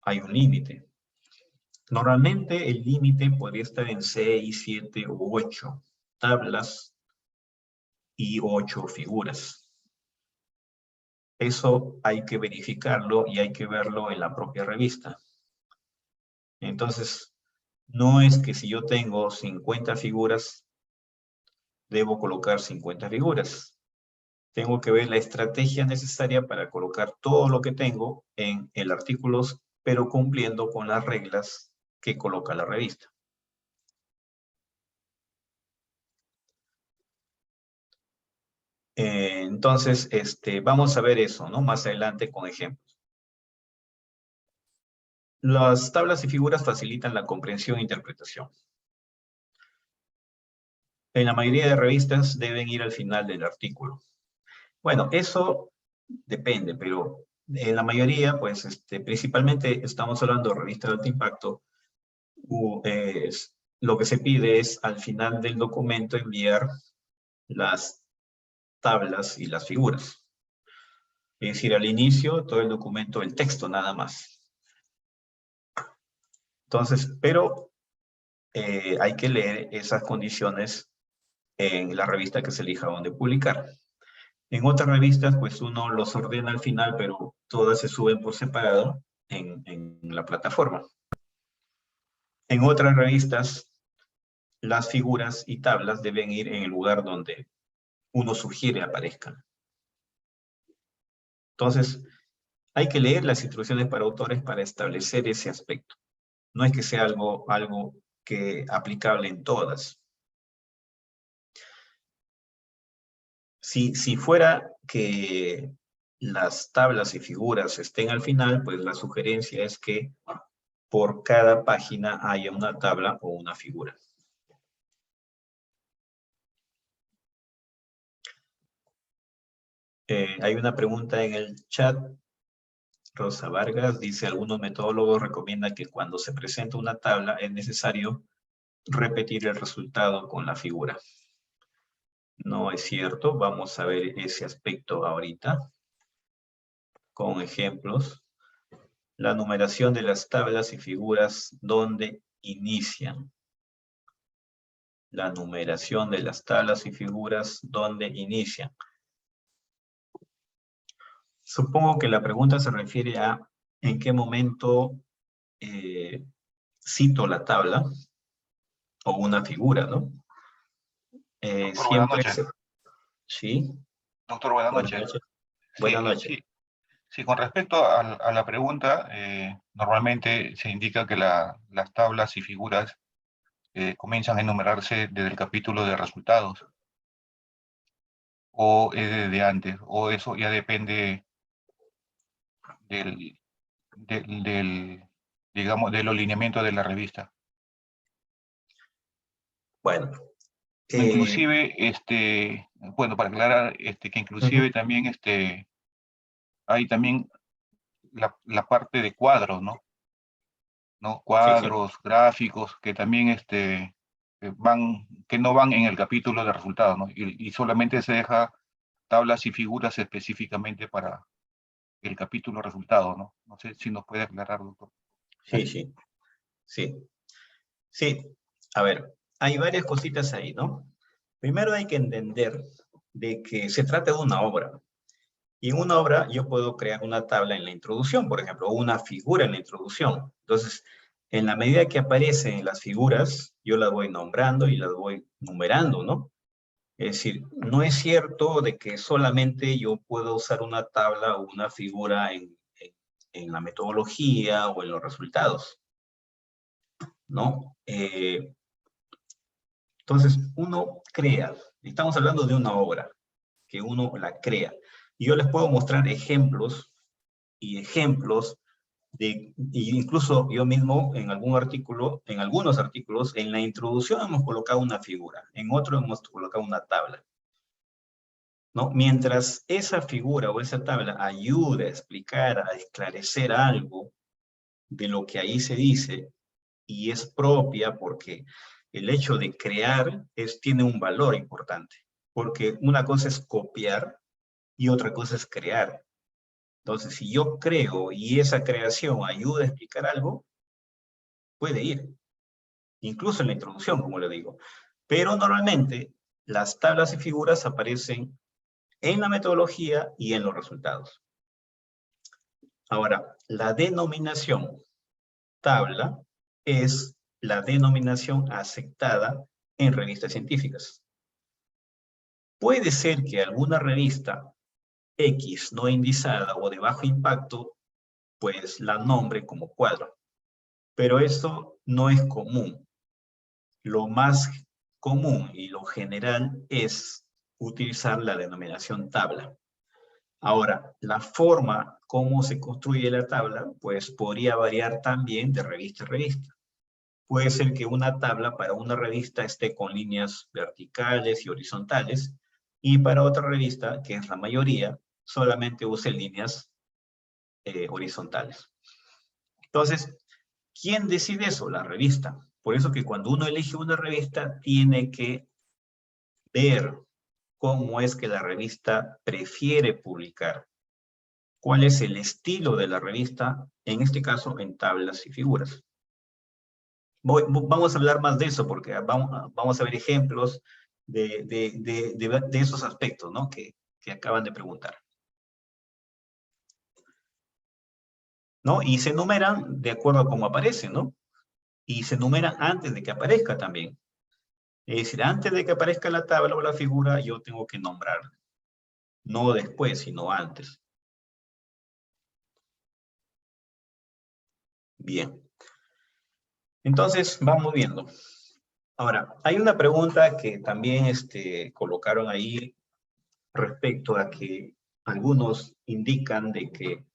S2: hay un límite. Normalmente el límite podría estar en 6, 7 u 8 tablas y 8 figuras. Eso hay que verificarlo y hay que verlo en la propia revista. Entonces, no es que si yo tengo 50 figuras, debo colocar 50 figuras. Tengo que ver la estrategia necesaria para colocar todo lo que tengo en el artículo, pero cumpliendo con las reglas que coloca la revista. Entonces, vamos a ver eso, ¿no? Más adelante con ejemplos. Las tablas y figuras facilitan la comprensión e interpretación. En la mayoría de revistas deben ir al final del artículo. Bueno, eso depende, pero en la mayoría, pues, principalmente estamos hablando de revistas de alto impacto, lo que se pide es al final del documento enviar las tablas y las figuras. Es decir, al inicio todo el documento, el texto nada más. Entonces, pero hay que leer esas condiciones en la revista que se elija donde publicar. En otras revistas, pues uno los ordena al final, pero todas se suben por separado en la plataforma. En otras revistas, las figuras y tablas deben ir en el lugar donde uno sugiere aparezcan. Entonces, hay que leer las instrucciones para autores para establecer ese aspecto. No es que sea algo que aplicable en todas. Si fuera que las tablas y figuras estén al final, pues la sugerencia es que por cada página haya una tabla o una figura. Hay una pregunta en el chat. Rosa Vargas dice, algunos metodólogos recomiendan que cuando se presenta una tabla es necesario repetir el resultado con la figura. No es cierto, vamos a ver ese aspecto ahorita con ejemplos. La numeración de las tablas y figuras donde inician. La numeración de las tablas y figuras donde inician. Supongo que la pregunta se refiere a en qué momento cito la tabla o una figura, ¿no?
S10: Doctor,
S2: Siempre
S10: buenas noches.
S2: ¿Sí?
S10: Doctor, buenas noches.
S2: Buenas noches.
S10: Sí, con respecto a la pregunta, normalmente se indica que las tablas y figuras comienzan a enumerarse desde el capítulo de resultados. O es desde antes, o eso ya depende digamos, del alineamiento de la revista.
S2: Bueno.
S10: Inclusive, bueno, para aclarar, que inclusive también, hay también la parte de cuadros, ¿no? Cuadros, gráficos, que también, que no van en el capítulo de resultados, ¿no? Y solamente se deja tablas y figuras específicamente para el capítulo resultado, ¿no? No sé si nos puede aclarar, doctor.
S2: Sí. A ver, hay varias cositas ahí, ¿no? Primero hay que entender de que se trata de una obra. Y en una obra yo puedo crear una tabla en la introducción, por ejemplo, o una figura en la introducción. Entonces, en la medida que aparecen las figuras, yo las voy nombrando y las voy numerando, ¿no? Es decir, no es cierto de que solamente yo puedo usar una tabla o una figura en la metodología o en los resultados, ¿no? Entonces, uno crea, estamos hablando de una obra, que uno la crea. Y yo les puedo mostrar ejemplos, incluso yo mismo en algún artículo, en algunos artículos, en la introducción hemos colocado una figura, en otro hemos colocado una tabla, ¿no? Mientras esa figura o esa tabla ayude a explicar, a esclarecer algo de lo que ahí se dice, y es propia porque el hecho de crear tiene un valor importante, porque una cosa es copiar y otra cosa es crear. Entonces, si yo creo y esa creación ayuda a explicar algo, puede ir. Incluso en la introducción, como le digo. Pero normalmente las tablas y figuras aparecen en la metodología y en los resultados. Ahora, la denominación tabla es la denominación aceptada en revistas científicas. Puede ser que alguna revista X no indizada o de bajo impacto, pues la nombre como cuadro. Pero esto no es común. Lo más común y lo general es utilizar la denominación tabla. Ahora, la forma como se construye la tabla, pues podría variar también de revista a revista. Puede ser que una tabla para una revista esté con líneas verticales y horizontales, y para otra revista, que es la mayoría, solamente use líneas horizontales. Entonces, ¿quién decide eso? La revista. Por eso que cuando uno elige una revista, tiene que ver cómo es que la revista prefiere publicar. ¿Cuál es el estilo de la revista? En este caso, en tablas y figuras. Vamos a hablar más de eso porque vamos a ver ejemplos de esos aspectos, ¿no? que acaban de preguntar. ¿No? Y se enumeran de acuerdo a cómo aparecen, ¿no? Y se enumeran antes de que aparezca también. Es decir, antes de que aparezca la tabla o la figura, yo tengo que nombrarla. No después, sino antes. Bien. Entonces, vamos viendo. Ahora, hay una pregunta que también colocaron ahí respecto a que algunos indican de que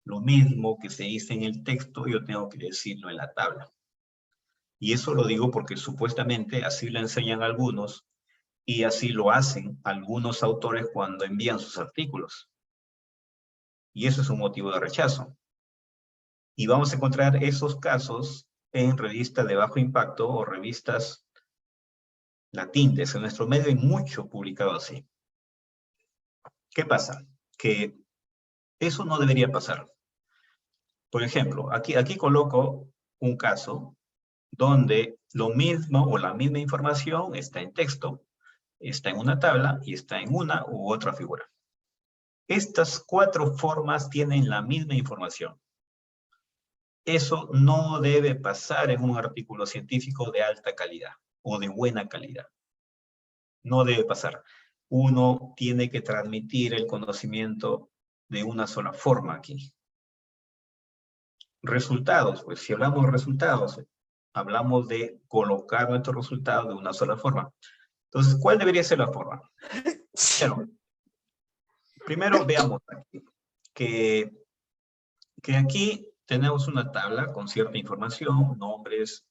S2: lo mismo que se dice en el texto, yo tengo que decirlo en la tabla. Y eso lo digo porque supuestamente así lo enseñan algunos y así lo hacen algunos autores cuando envían sus artículos. Y eso es un motivo de rechazo. Y vamos a encontrar esos casos en revistas de bajo impacto o revistas latindes. En nuestro medio hay mucho publicado así. ¿Qué pasa? Que eso no debería pasar. Por ejemplo, aquí coloco un caso donde lo mismo o la misma información está en texto, está en una tabla y está en una u otra figura. Estas 4 formas tienen la misma información. Eso no debe pasar en un artículo científico de alta calidad o de buena calidad. No debe pasar. Uno tiene que transmitir el conocimiento de una sola forma aquí. Resultados, pues si hablamos de resultados, hablamos de colocar nuestros resultados de una sola forma. Entonces, ¿cuál debería ser la forma? Primero veamos aquí, que aquí tenemos una tabla con cierta información, nombres,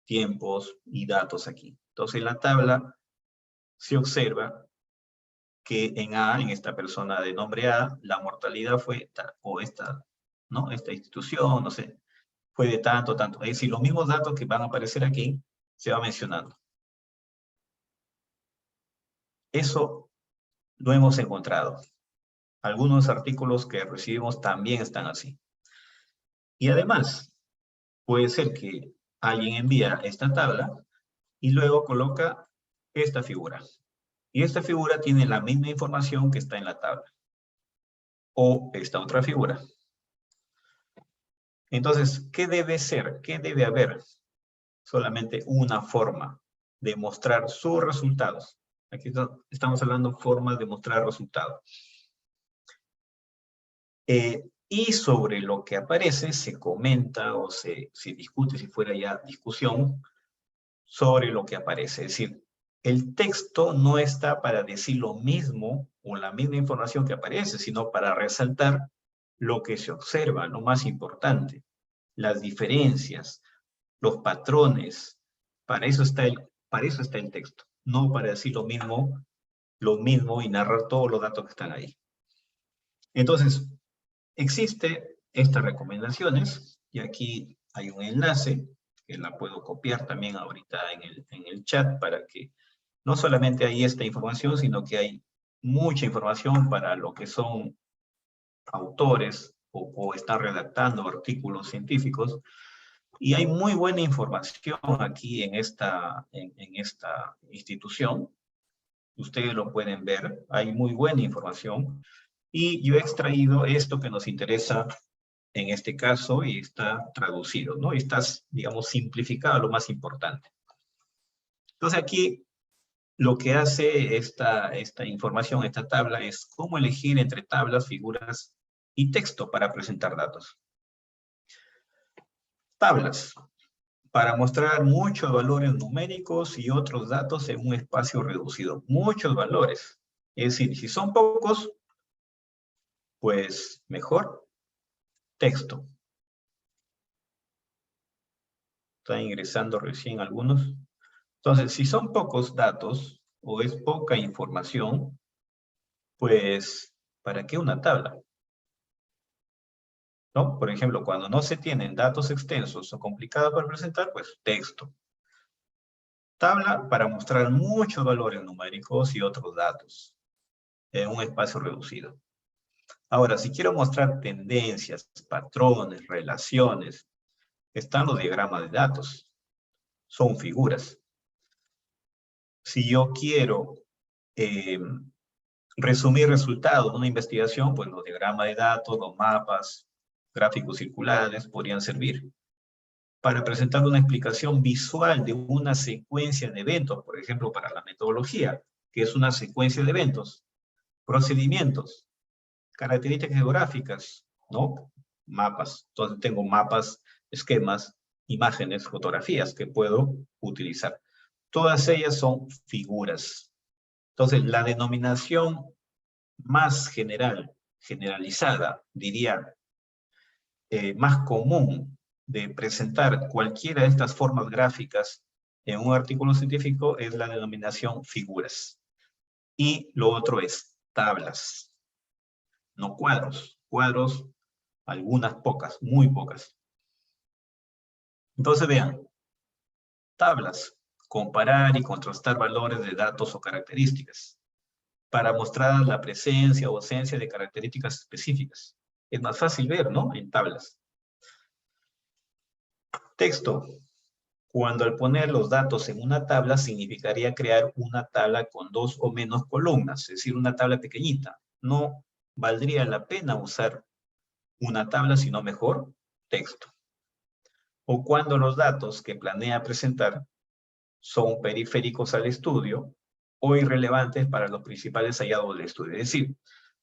S2: tiempos y datos aquí. Entonces, en la tabla se observa que en A, en esta persona de nombre A, la mortalidad fue, o esta, ¿no? Esta institución, no sé, fue de tanto, tanto. Es decir, los mismos datos que van a aparecer aquí, se va mencionando. Eso lo hemos encontrado. Algunos artículos que recibimos también están así. Y además, puede ser que alguien envía esta tabla y luego coloca esta figura. Y esta figura tiene la misma información que está en la tabla. O esta otra figura. Entonces, ¿qué debe ser? ¿Qué debe haber? Solamente una forma de mostrar sus resultados. Aquí estamos hablando de formas de mostrar resultados. Y sobre lo que aparece se comenta o se discute, si fuera ya discusión, sobre lo que aparece. Es decir, el texto no está para decir lo mismo o la misma información que aparece, sino para resaltar lo que se observa, lo más importante, las diferencias, los patrones. Para eso está el texto, no para decir lo mismo y narrar todos los datos que están ahí. Entonces, existen estas recomendaciones, y aquí hay un enlace, que la puedo copiar también ahorita en el chat, para que no solamente hay esta información, sino que hay mucha información para lo que son autores o están redactando artículos científicos, y hay muy buena información aquí en esta institución. Ustedes lo pueden ver, hay muy buena información. Y yo he extraído esto que nos interesa en este caso y está traducido, ¿no? Y está, digamos, simplificado lo más importante. Entonces aquí lo que hace esta información, esta tabla, es cómo elegir entre tablas, figuras y texto para presentar datos. Tablas, para mostrar muchos valores numéricos y otros datos en un espacio reducido. Muchos valores. Es decir, si son pocos, pues mejor texto. Están ingresando recién algunos. Entonces, si son pocos datos o es poca información, pues, ¿para qué una tabla? ¿No? Por ejemplo, cuando no se tienen datos extensos o complicados para presentar, pues texto. Tabla para mostrar muchos valores numéricos y otros datos en un espacio reducido. Ahora, si quiero mostrar tendencias, patrones, relaciones, están los diagramas de datos. Son figuras. Si yo quiero resumir resultados de una investigación, pues los diagramas de datos, los mapas, gráficos circulares podrían servir. Para presentar una explicación visual de una secuencia de eventos, por ejemplo, para la metodología, que es una secuencia de eventos, procedimientos, características geográficas, ¿no? Mapas. Entonces tengo mapas, esquemas, imágenes, fotografías que puedo utilizar. Todas ellas son figuras. Entonces, la denominación más generalizada, diría, más común de presentar cualquiera de estas formas gráficas en un artículo científico es la denominación figuras. Y lo otro es tablas, no cuadros. Cuadros, algunas pocas, muy pocas. Entonces vean, tablas, comparar y contrastar valores de datos o características para mostrar la presencia o ausencia de características específicas. Es más fácil ver, ¿no? En tablas. Texto. Cuando al poner los datos en una tabla significaría crear una tabla con 2 o menos columnas, es decir, una tabla pequeñita. No valdría la pena usar una tabla, sino mejor texto. O cuando los datos que planea presentar son periféricos al estudio o irrelevantes para los principales hallazgos del estudio. Es decir,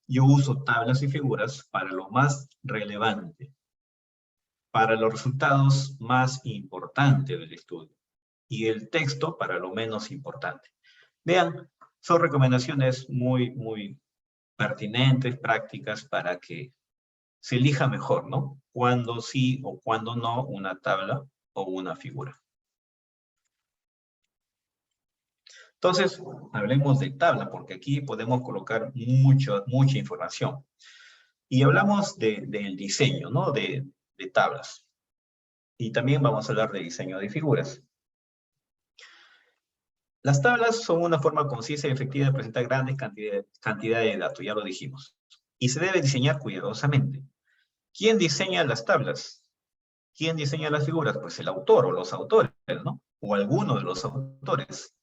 S2: yo uso tablas y figuras para lo más relevante, para los resultados más importantes del estudio, y el texto para lo menos importante. Vean, son recomendaciones muy pertinentes, prácticas, para que se elija mejor, ¿no? Cuándo sí o cuándo no una tabla o una figura. Entonces, hablemos de tabla, porque aquí podemos colocar mucha información. Y hablamos del diseño, ¿no? De tablas. Y también vamos a hablar de diseño de figuras. Las tablas son una forma concisa y efectiva de presentar grandes cantidades de datos, ya lo dijimos. Y se debe diseñar cuidadosamente. ¿Quién diseña las tablas? ¿Quién diseña las figuras? Pues el autor o los autores, ¿no? O alguno de los autores.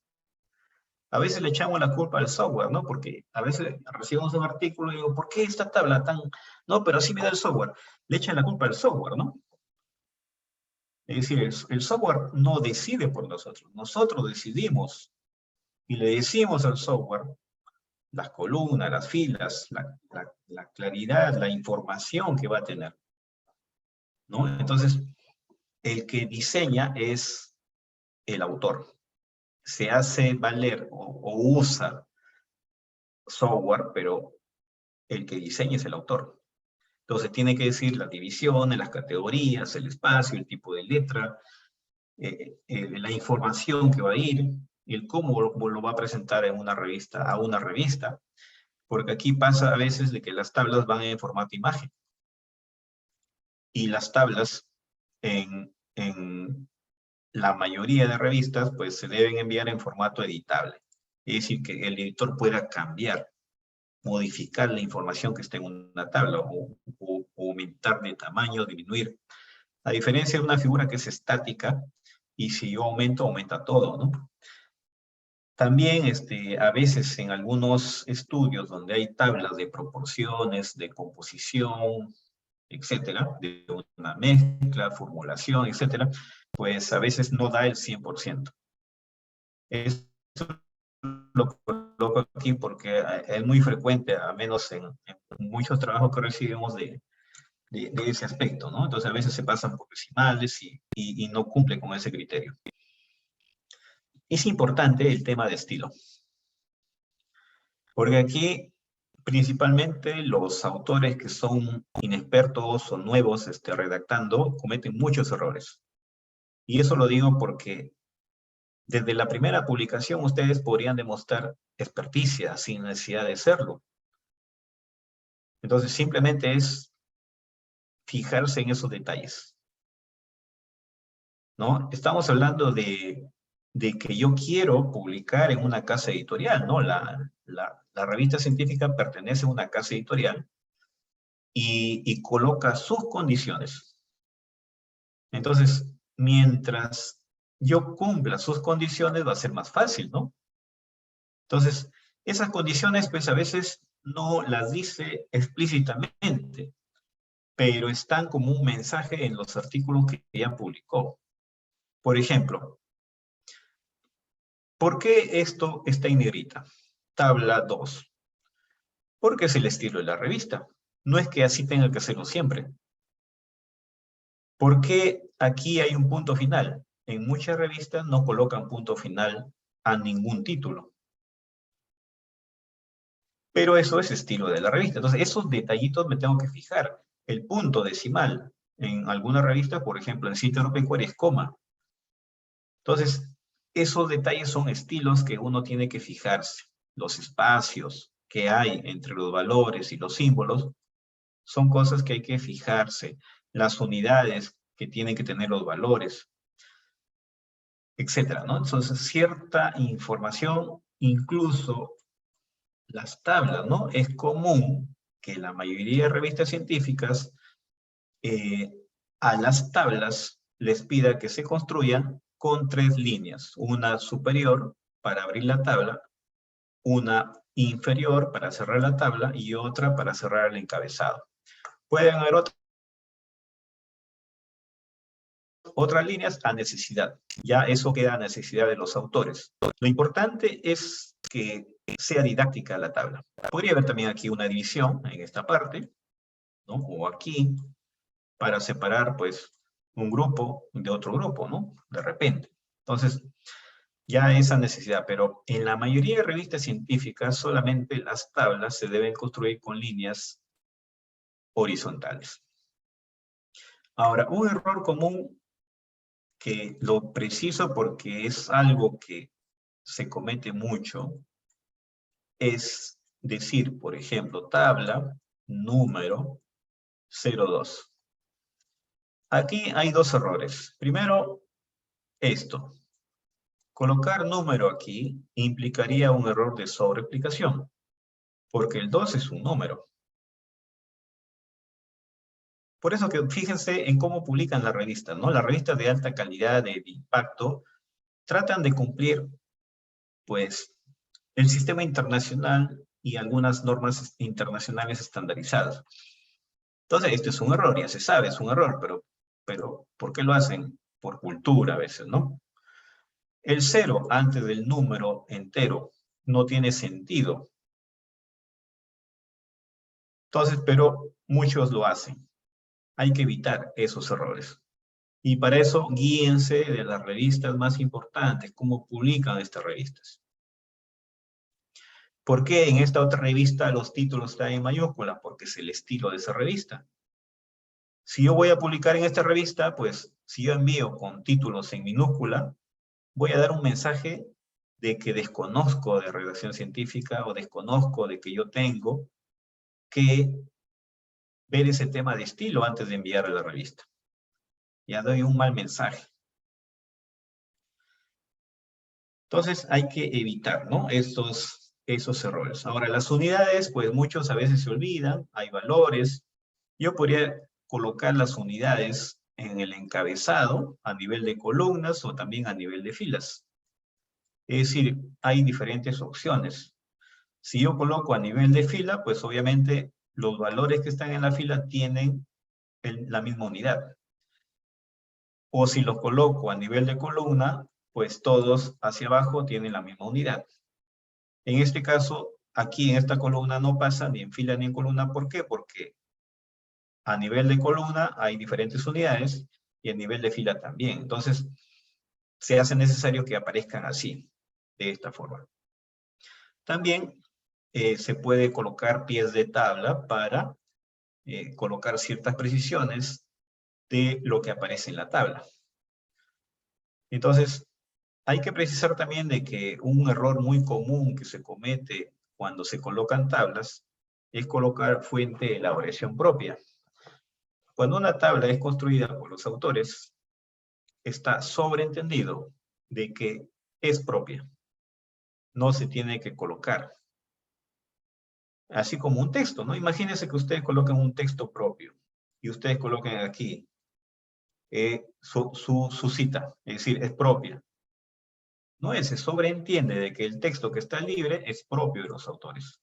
S2: A veces le echamos la culpa al software, ¿no? Porque a veces recibimos un artículo y digo, ¿por qué esta tabla tan...? No, pero así me da el software. Le echan la culpa al software, ¿no? Es decir, el software no decide por nosotros. Nosotros decidimos y le decimos al software las columnas, las filas, la claridad, la información que va a tener, ¿no? Entonces, el que diseña es el autor. Se hace valer o usa software, pero el que diseña es el autor. Entonces tiene que decir las divisiones, las categorías, el espacio, el tipo de letra, la información que va a ir, el cómo lo va a presentar en una revista, a una revista, porque aquí pasa a veces de que las tablas van en formato imagen. Y las tablas en la mayoría de revistas pues se deben enviar en formato editable. Es decir, que el editor pueda cambiar, modificar la información que está en una tabla o aumentar de tamaño, disminuir. A diferencia de una figura que es estática y si yo aumento, aumenta todo, ¿no? También a veces en algunos estudios donde hay tablas de proporciones, de composición, etcétera, de una mezcla, formulación, etcétera, pues a veces no da el 100%. Esto lo coloco aquí porque es muy frecuente, al menos en muchos trabajos que recibimos de ese aspecto, ¿no? Entonces a veces se pasan por decimales y no cumple con ese criterio. Es importante el tema de estilo. Porque aquí principalmente los autores que son inexpertos o nuevos redactando cometen muchos errores. Y eso lo digo porque desde la primera publicación ustedes podrían demostrar experticia sin necesidad de serlo. Entonces simplemente es fijarse en esos detalles, ¿no? Estamos hablando de que yo quiero publicar en una casa editorial, ¿no? La revista científica pertenece a una casa editorial y coloca sus condiciones. Entonces, mientras yo cumpla sus condiciones, va a ser más fácil, ¿no? Entonces, esas condiciones, pues a veces no las dice explícitamente, pero están como un mensaje en los artículos que ella publicó. Por ejemplo, ¿por qué esto está en negrita? Tabla 2. Porque es el estilo de la revista. No es que así tenga que hacerlo siempre. ¿Por qué aquí hay un punto final? En muchas revistas no colocan punto final a ningún título. Pero eso es estilo de la revista. Entonces, esos detallitos me tengo que fijar. El punto decimal en alguna revista, por ejemplo, en Ciencia Agropecuaria es coma. Entonces, esos detalles son estilos que uno tiene que fijarse. Los espacios que hay entre los valores y los símbolos son cosas que hay que fijarse. Las unidades que tienen que tener los valores, etcétera, ¿no? Entonces, cierta información, incluso las tablas, ¿no? Es común que la mayoría de revistas científicas a las tablas les pida que se construyan con 3 líneas. Una superior para abrir la tabla, una inferior para cerrar la tabla y otra para cerrar el encabezado. Pueden haber otras líneas a necesidad. Ya eso queda a necesidad de los autores. Lo importante es que sea didáctica la tabla. Podría haber también aquí una división en esta parte, ¿no? O aquí, para separar, pues, un grupo de otro grupo, ¿no? De repente. Entonces, ya esa necesidad. Pero en la mayoría de revistas científicas, solamente las tablas se deben construir con líneas horizontales. Ahora, un error común que lo preciso porque es algo que se comete mucho, es decir, por ejemplo, tabla, número, 02. Aquí hay 2 errores. Primero, esto. Colocar número aquí implicaría un error de sobreexplicación, porque el 2 es un número. Por eso que fíjense en cómo publican las revistas, ¿no? Las revistas de alta calidad, de impacto, tratan de cumplir, pues, el sistema internacional y algunas normas internacionales estandarizadas. Entonces, esto es un error, ya se sabe, es un error, pero ¿por qué lo hacen? Por cultura a veces, ¿no? El 0 antes del número entero no tiene sentido. Entonces, pero muchos lo hacen. Hay que evitar esos errores. Y para eso, guíense de las revistas más importantes, cómo publican estas revistas. ¿Por qué en esta otra revista los títulos están en mayúscula? Porque es el estilo de esa revista. Si yo voy a publicar en esta revista, pues si yo envío con títulos en minúscula, voy a dar un mensaje de que desconozco de redacción científica o desconozco de que yo tengo que ver ese tema de estilo antes de enviar a la revista. Ya doy un mal mensaje. Entonces hay que evitar, ¿no? esos errores. Ahora, las unidades, pues muchos a veces se olvidan, hay valores. Yo podría colocar las unidades en el encabezado a nivel de columnas o también a nivel de filas. Es decir, hay diferentes opciones. Si yo coloco a nivel de fila, pues obviamente los valores que están en la fila tienen la misma unidad. O si los coloco a nivel de columna, pues todos hacia abajo tienen la misma unidad. En este caso, aquí en esta columna no pasa ni en fila ni en columna. ¿Por qué? Porque a nivel de columna hay diferentes unidades y a nivel de fila también. Entonces, se hace necesario que aparezcan así, de esta forma. También se puede colocar pies de tabla para colocar ciertas precisiones de lo que aparece en la tabla. Entonces, hay que precisar también de que un error muy común que se comete cuando se colocan tablas es colocar fuente de elaboración propia. Cuando una tabla es construida por los autores, está sobreentendido de que es propia. No se tiene que colocar. Así como un texto, ¿no? Imagínense que ustedes colocan un texto propio y ustedes coloquen aquí su cita, es decir, es propia. No, se sobreentiende de que el texto que está libre es propio de los autores.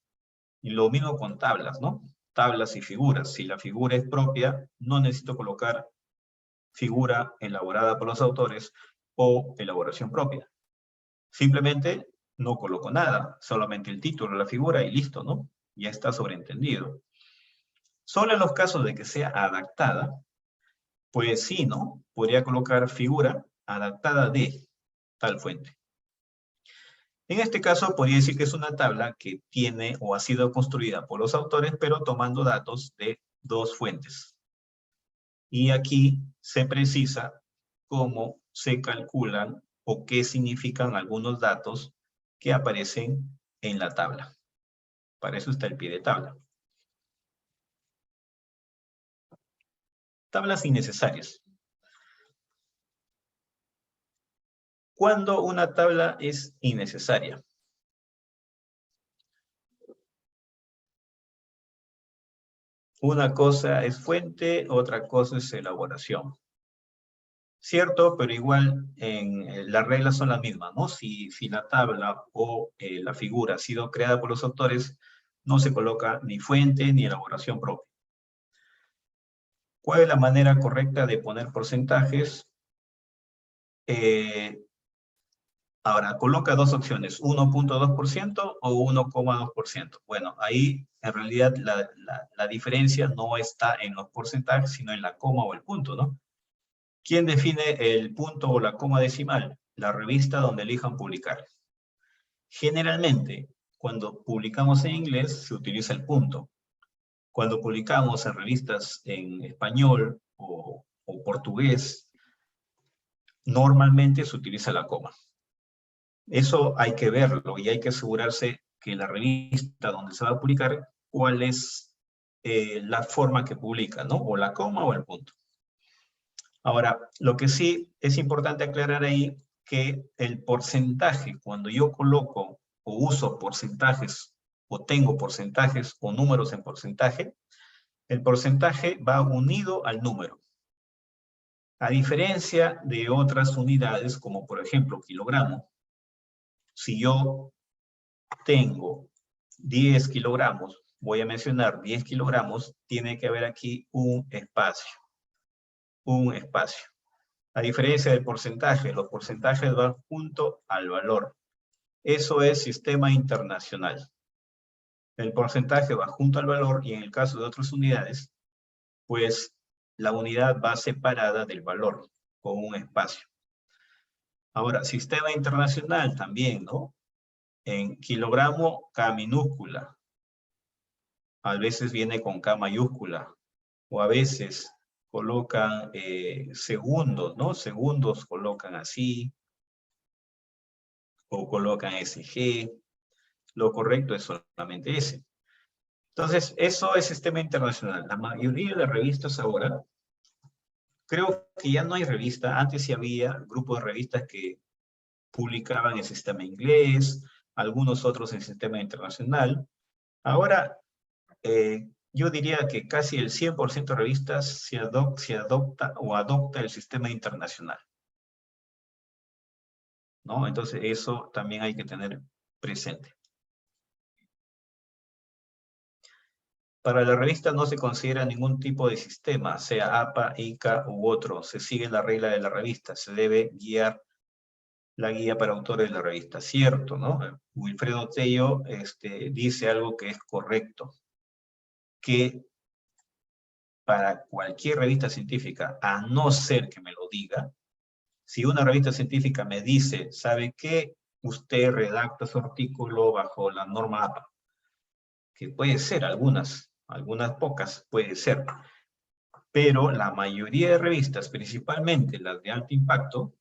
S2: Y lo mismo con tablas, ¿no? Tablas y figuras. Si la figura es propia, no necesito colocar figura elaborada por los autores o elaboración propia. Simplemente no coloco nada, solamente el título de la figura y listo, ¿no? Ya está sobreentendido. Solo en los casos de que sea adaptada, pues sí, ¿no? Podría colocar figura adaptada de tal fuente. En este caso, podría decir que es una tabla que tiene o ha sido construida por los autores, pero tomando datos de dos fuentes. Y aquí se precisa cómo se calculan o qué significan algunos datos que aparecen en la tabla. Para eso está el pie de tabla. Tablas innecesarias. ¿Cuándo una tabla es innecesaria? Una cosa es fuente, otra cosa es elaboración. Cierto, pero igual las reglas son las mismas, ¿no? Si la tabla o la figura ha sido creada por los autores, no se coloca ni fuente ni elaboración propia. ¿Cuál es la manera correcta de poner porcentajes? Ahora, coloca dos opciones, 1.2% o 1,2%. Bueno, ahí en realidad la diferencia no está en los porcentajes, sino en la coma o el punto, ¿no? ¿Quién define el punto o la coma decimal? La revista donde elijan publicar. Generalmente, cuando publicamos en inglés, se utiliza el punto. Cuando publicamos en revistas en español o portugués, normalmente se utiliza la coma. Eso hay que verlo y hay que asegurarse que la revista donde se va a publicar, cuál es la forma que publica, ¿no? O la coma o el punto. Ahora, lo que sí es importante aclarar ahí, que el porcentaje, cuando yo coloco o uso porcentajes, o tengo porcentajes o números en porcentaje, el porcentaje va unido al número. A diferencia de otras unidades, como por ejemplo kilogramo, si yo tengo 10 kilogramos, voy a mencionar 10 kilogramos, tiene que haber aquí un espacio. Un espacio. A diferencia del porcentaje, los porcentajes van junto al valor. Eso es sistema internacional. El porcentaje va junto al valor y en el caso de otras unidades, pues la unidad va separada del valor con un espacio. Ahora, sistema internacional también, ¿no? En kilogramo, K minúscula. A veces viene con K mayúscula. O a veces colocan segundos, ¿no? Segundos colocan así. O colocan SG. Lo correcto es solamente ese. Entonces, eso es sistema internacional. La mayoría de las revistas ahora, creo que ya no hay revista. Antes sí había grupos de revistas que publicaban en sistema inglés, algunos otros en sistema internacional. Ahora, yo diría que casi el 100% de revistas se adopta el sistema internacional, ¿no? Entonces, eso también hay que tener presente. Para la revista no se considera ningún tipo de sistema, sea APA, ICA u otro. Se sigue la regla de la revista. Se debe guiar la guía para autores de la revista. Cierto, ¿no? Wilfredo Tello dice algo que es correcto. Que para cualquier revista científica, a no ser que me lo diga, si una revista científica me dice, ¿sabe qué? Usted redacta su artículo bajo la norma APA. que puede ser algunas pocas, puede ser, pero la mayoría de revistas, principalmente las de alto impacto,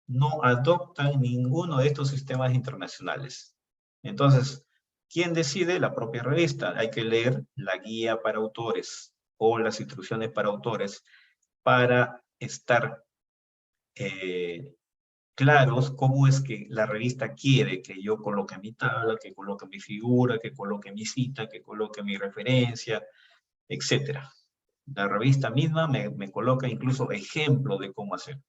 S2: no adoptan ninguno de estos sistemas internacionales. Entonces, ¿quién decide? La propia revista. Hay que leer la guía para autores o las instrucciones para autores para estar claros cómo es que la revista quiere que yo coloque mi tabla, que coloque mi figura, que coloque mi cita, que coloque mi referencia, etc. La revista misma me coloca incluso ejemplo de cómo hacer.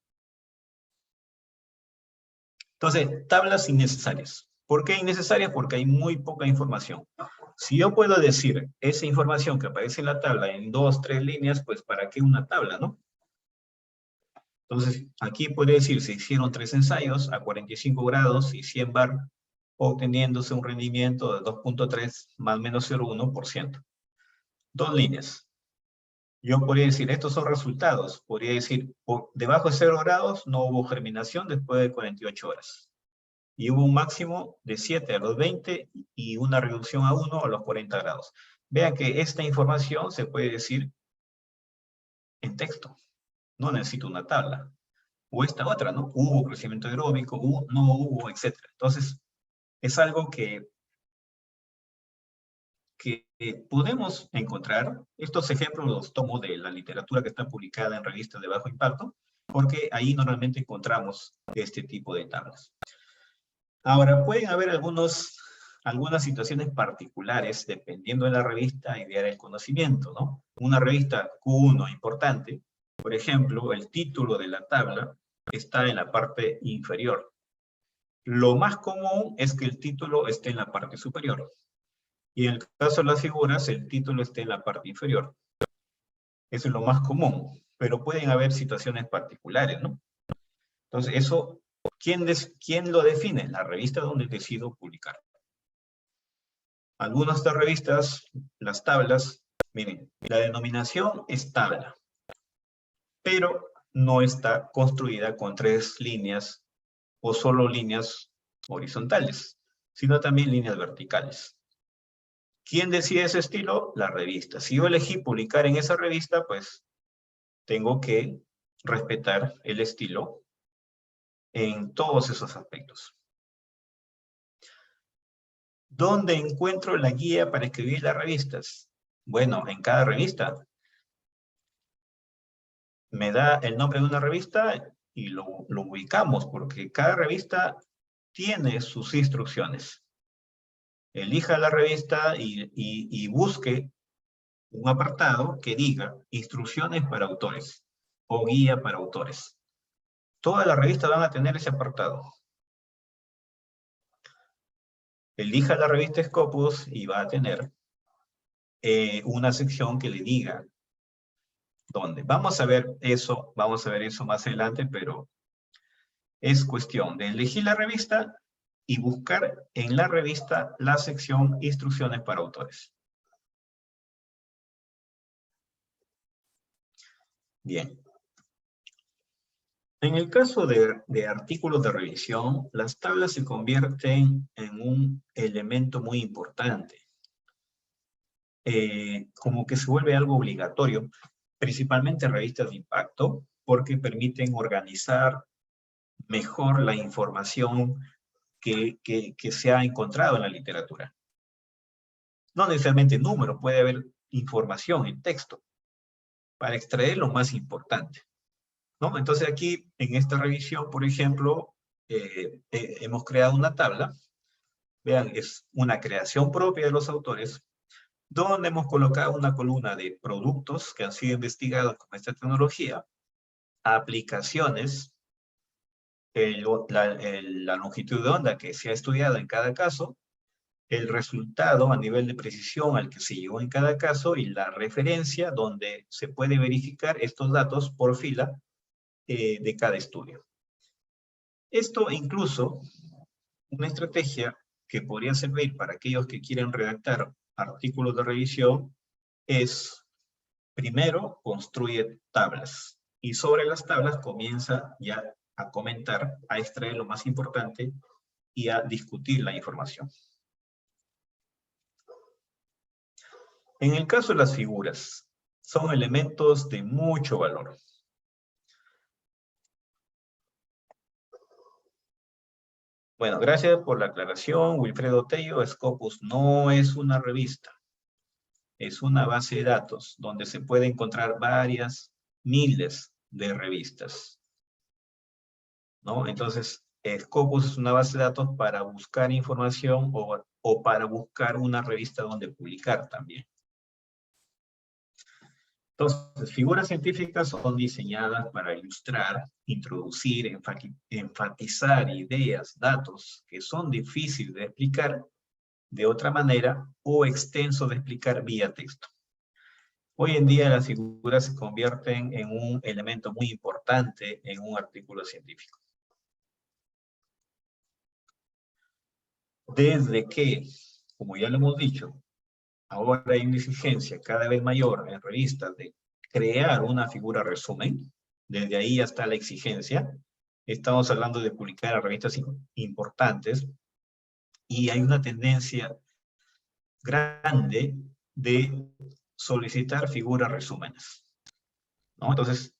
S2: Entonces, tablas innecesarias. ¿Por qué innecesarias? Porque hay muy poca información. Si yo puedo decir esa información que aparece en la tabla en 2, 3 líneas, pues ¿para qué una tabla, no? Entonces, aquí puede decir, se hicieron 3 ensayos a 45 grados y 100 bar, obteniéndose un rendimiento de 2.3 más menos 0.1%. 2 líneas. Yo podría decir, estos son resultados. Podría decir, por debajo de 0 grados no hubo germinación después de 48 horas. Y hubo un máximo de 7 a los 20 y una reducción a 1 a los 40 grados. Vean que esta información se puede decir en texto. No necesito una tabla. O esta otra, ¿no? Hubo crecimiento aeróbico, no hubo, etc. Entonces, es algo que podemos encontrar. Estos ejemplos los tomo de la literatura que está publicada en revistas de bajo impacto, porque ahí normalmente encontramos este tipo de tablas. Ahora, pueden haber algunas situaciones particulares dependiendo de la revista y de área del conocimiento, ¿no? Una revista Q1 importante, por ejemplo, el título de la tabla está en la parte inferior. Lo más común es que el título esté en la parte superior. Y en el caso de las figuras, el título esté en la parte inferior. Eso es lo más común, pero pueden haber situaciones particulares, ¿no? Entonces, eso, ¿quién lo define? La revista donde decido publicar. Algunas de estas revistas, las tablas, miren, la denominación es tabla, pero no está construida con 3 líneas o solo líneas horizontales, sino también líneas verticales. ¿Quién decide ese estilo? La revista. Si yo elegí publicar en esa revista, pues tengo que respetar el estilo en todos esos aspectos. ¿Dónde encuentro la guía para escribir las revistas? Bueno, en cada revista. Me da el nombre de una revista y lo ubicamos, porque cada revista tiene sus instrucciones. Elija la revista y busque un apartado que diga instrucciones para autores o guía para autores. Todas las revistas van a tener ese apartado. Elija la revista Scopus y va a tener una sección que le diga dónde. Vamos a ver eso más adelante, pero es cuestión de elegir la revista y buscar en la revista la sección instrucciones para autores. Bien. En el caso de artículos de revisión, las tablas se convierten en un elemento muy importante. Como que se vuelve algo obligatorio, principalmente en revistas de impacto, porque permiten organizar mejor la información que se ha encontrado en la literatura. No necesariamente números, puede haber información en texto, para extraer lo más importante, ¿no? Entonces aquí, en esta revisión, por ejemplo, hemos creado una tabla. Vean, es una creación propia de los autores, donde hemos colocado una columna de productos que han sido investigados con esta tecnología, aplicaciones, la longitud de onda que se ha estudiado en cada caso, el resultado a nivel de precisión al que se llegó en cada caso y la referencia donde se puede verificar estos datos por fila de cada estudio. Esto incluso, una estrategia que podría servir para aquellos que quieren redactar artículos de revisión es, primero, construye tablas. Y sobre las tablas comienza ya a comentar, a extraer lo más importante y a discutir la información. En el caso de las figuras, son elementos de mucho valor. Bueno, gracias por la aclaración, Wilfredo Tello. Scopus no es una revista, es una base de datos donde se puede encontrar varias miles de revistas, ¿no? Entonces, Scopus es una base de datos para buscar información o para buscar una revista donde publicar también. Entonces, figuras científicas son diseñadas para ilustrar, introducir, enfatizar ideas, datos que son difíciles de explicar de otra manera o extenso de explicar vía texto. Hoy en día las figuras se convierten en un elemento muy importante en un artículo científico. Desde que, como ya lo hemos dicho, ahora hay una exigencia cada vez mayor en revistas de crear una figura resumen. Desde ahí hasta la exigencia. Estamos hablando de publicar en revistas importantes y hay una tendencia grande de solicitar figuras resúmenes, ¿no? Entonces,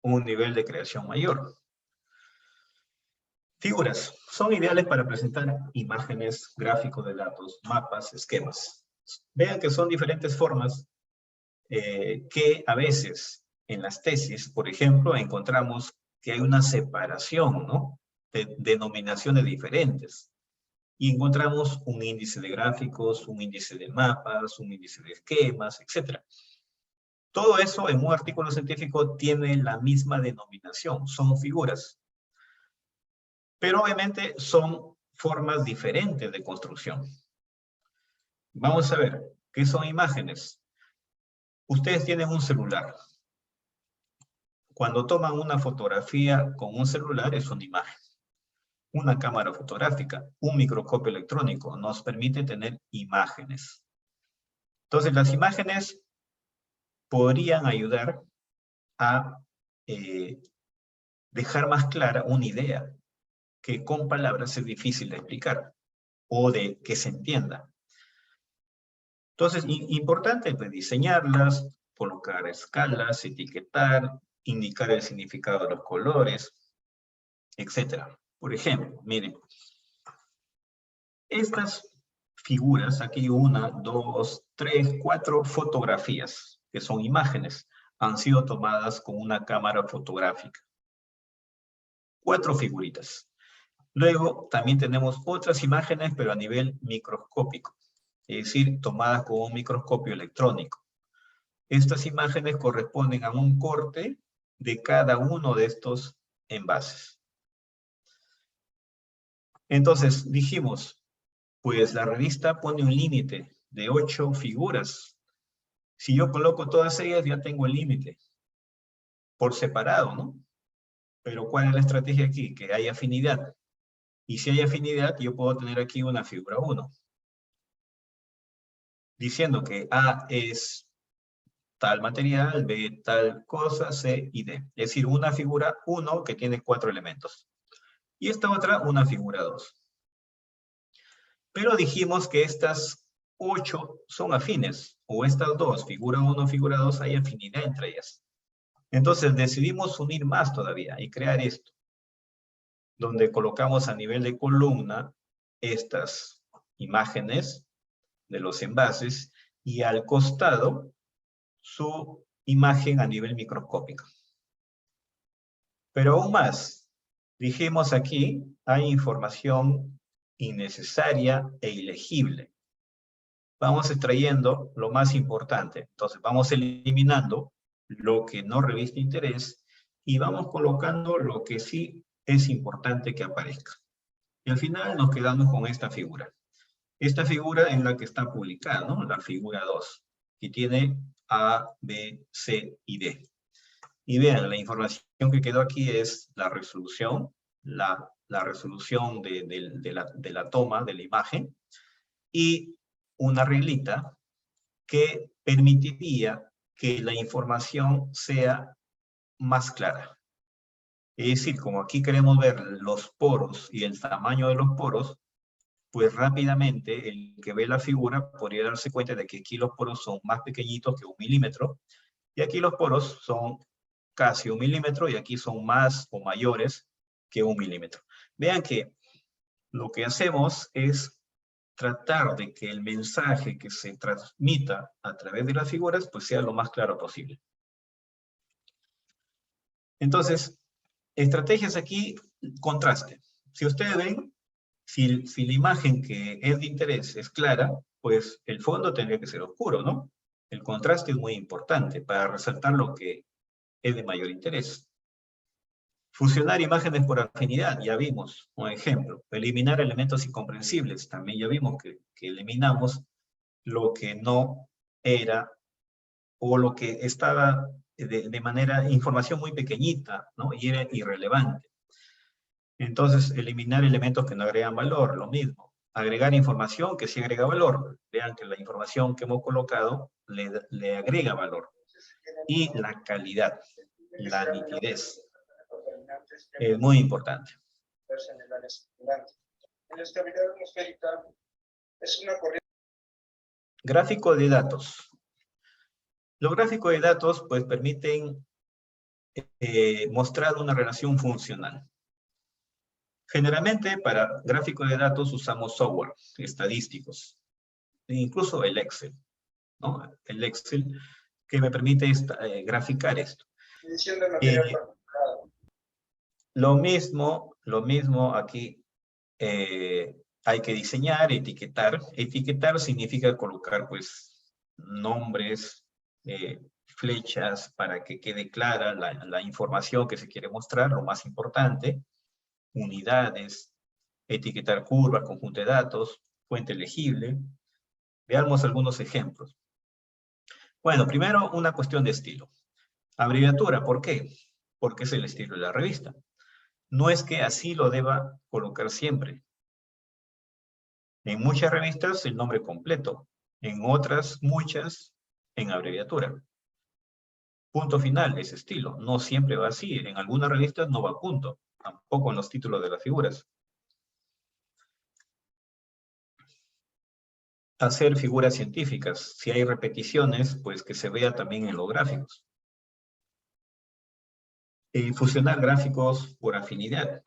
S2: un nivel de creación mayor. Figuras son ideales para presentar imágenes, gráficos de datos, mapas, esquemas. Vean que son diferentes formas que a veces en las tesis, por ejemplo, encontramos que hay una separación, ¿no? De denominaciones diferentes. Y encontramos un índice de gráficos, un índice de mapas, un índice de esquemas, etc. Todo eso en un artículo científico tiene la misma denominación, son figuras. Pero obviamente son formas diferentes de construcción. Vamos a ver, ¿qué son imágenes? Ustedes tienen un celular. Cuando toman una fotografía con un celular es una imagen. Una cámara fotográfica, un microscopio electrónico nos permite tener imágenes. Entonces las imágenes podrían ayudar a dejar más clara una idea que con palabras es difícil de explicar o de que se entienda. Entonces, importante pues, diseñarlas, colocar escalas, etiquetar, indicar el significado de los colores, etc. Por ejemplo, miren, estas figuras, aquí 1, 2, 3, 4 fotografías, que son imágenes, han sido tomadas con una cámara fotográfica. 4 figuritas. Luego también tenemos otras imágenes, pero a nivel microscópico, es decir, tomadas con un microscopio electrónico. Estas imágenes corresponden a un corte de cada uno de estos envases. Entonces, dijimos, pues la revista pone un límite de 8 figuras. Si yo coloco todas ellas, ya tengo el límite. Por separado, ¿no? Pero ¿cuál es la estrategia aquí? Que hay afinidad. Y si hay afinidad, yo puedo tener aquí una figura 1. Diciendo que A es tal material, B tal cosa, C y D. Es decir, una figura 1 que tiene 4 elementos. Y esta otra, una figura 2. Pero dijimos que estas 8 son afines, o estas dos, figura 1, figura 2, hay afinidad entre ellas. Entonces decidimos unir más todavía y crear esto, donde colocamos a nivel de columna estas imágenes de los envases y al costado su imagen a nivel microscópico. Pero aún más, dijimos aquí, hay información innecesaria e ilegible. Vamos extrayendo lo más importante. Entonces vamos eliminando lo que no reviste interés y vamos colocando lo que sí es importante que aparezca. Y al final nos quedamos con esta figura. Esta figura es la que está publicada, ¿no? La figura 2, que tiene A, B, C y D. Y vean, la información que quedó aquí es la resolución, la resolución de la toma de la imagen y una reglita que permitiría que la información sea más clara. Es decir, como aquí queremos ver los poros y el tamaño de los poros, pues rápidamente el que ve la figura podría darse cuenta de que aquí los poros son más pequeñitos que 1 milímetro, y aquí los poros son casi 1 milímetro, y aquí son más o mayores que 1 milímetro. Vean que lo que hacemos es tratar de que el mensaje que se transmita a través de las figuras pues sea lo más claro posible. Entonces, estrategias aquí, contraste. Si ustedes ven, si la imagen que es de interés es clara, pues el fondo tendría que ser oscuro, ¿no? El contraste es muy importante para resaltar lo que es de mayor interés. Fusionar imágenes por afinidad, ya vimos un ejemplo. Eliminar elementos incomprensibles, también ya vimos que eliminamos lo que no era, o lo que estaba de manera, información muy pequeñita, ¿no? Y era irrelevante. Entonces, eliminar elementos que no agregan valor, lo mismo. Agregar información que sí agrega valor. Vean que la información que hemos colocado le agrega valor. Y la calidad, la nitidez. Es muy importante. Gráfico de datos. Los gráficos de datos pues permiten mostrar una relación funcional. Generalmente para gráficos de datos usamos software estadísticos, e incluso el Excel, ¿no? El Excel que me permite graficar esto. Lo mismo aquí hay que diseñar, etiquetar. Etiquetar significa colocar pues nombres, flechas para que quede clara la información que se quiere mostrar, lo más importante, unidades, etiquetar curvas, conjunto de datos, fuente legible. Veamos algunos ejemplos. Bueno, primero una cuestión de estilo. Abreviatura, ¿por qué? Porque es el estilo de la revista. No es que así lo deba colocar siempre. En muchas revistas el nombre completo, en otras muchas en abreviatura. Punto final, ese estilo. No siempre va así. En algunas revistas no va punto. Tampoco en los títulos de las figuras. Hacer figuras científicas. Si hay repeticiones, pues que se vea también en los gráficos. Fusionar gráficos por afinidad.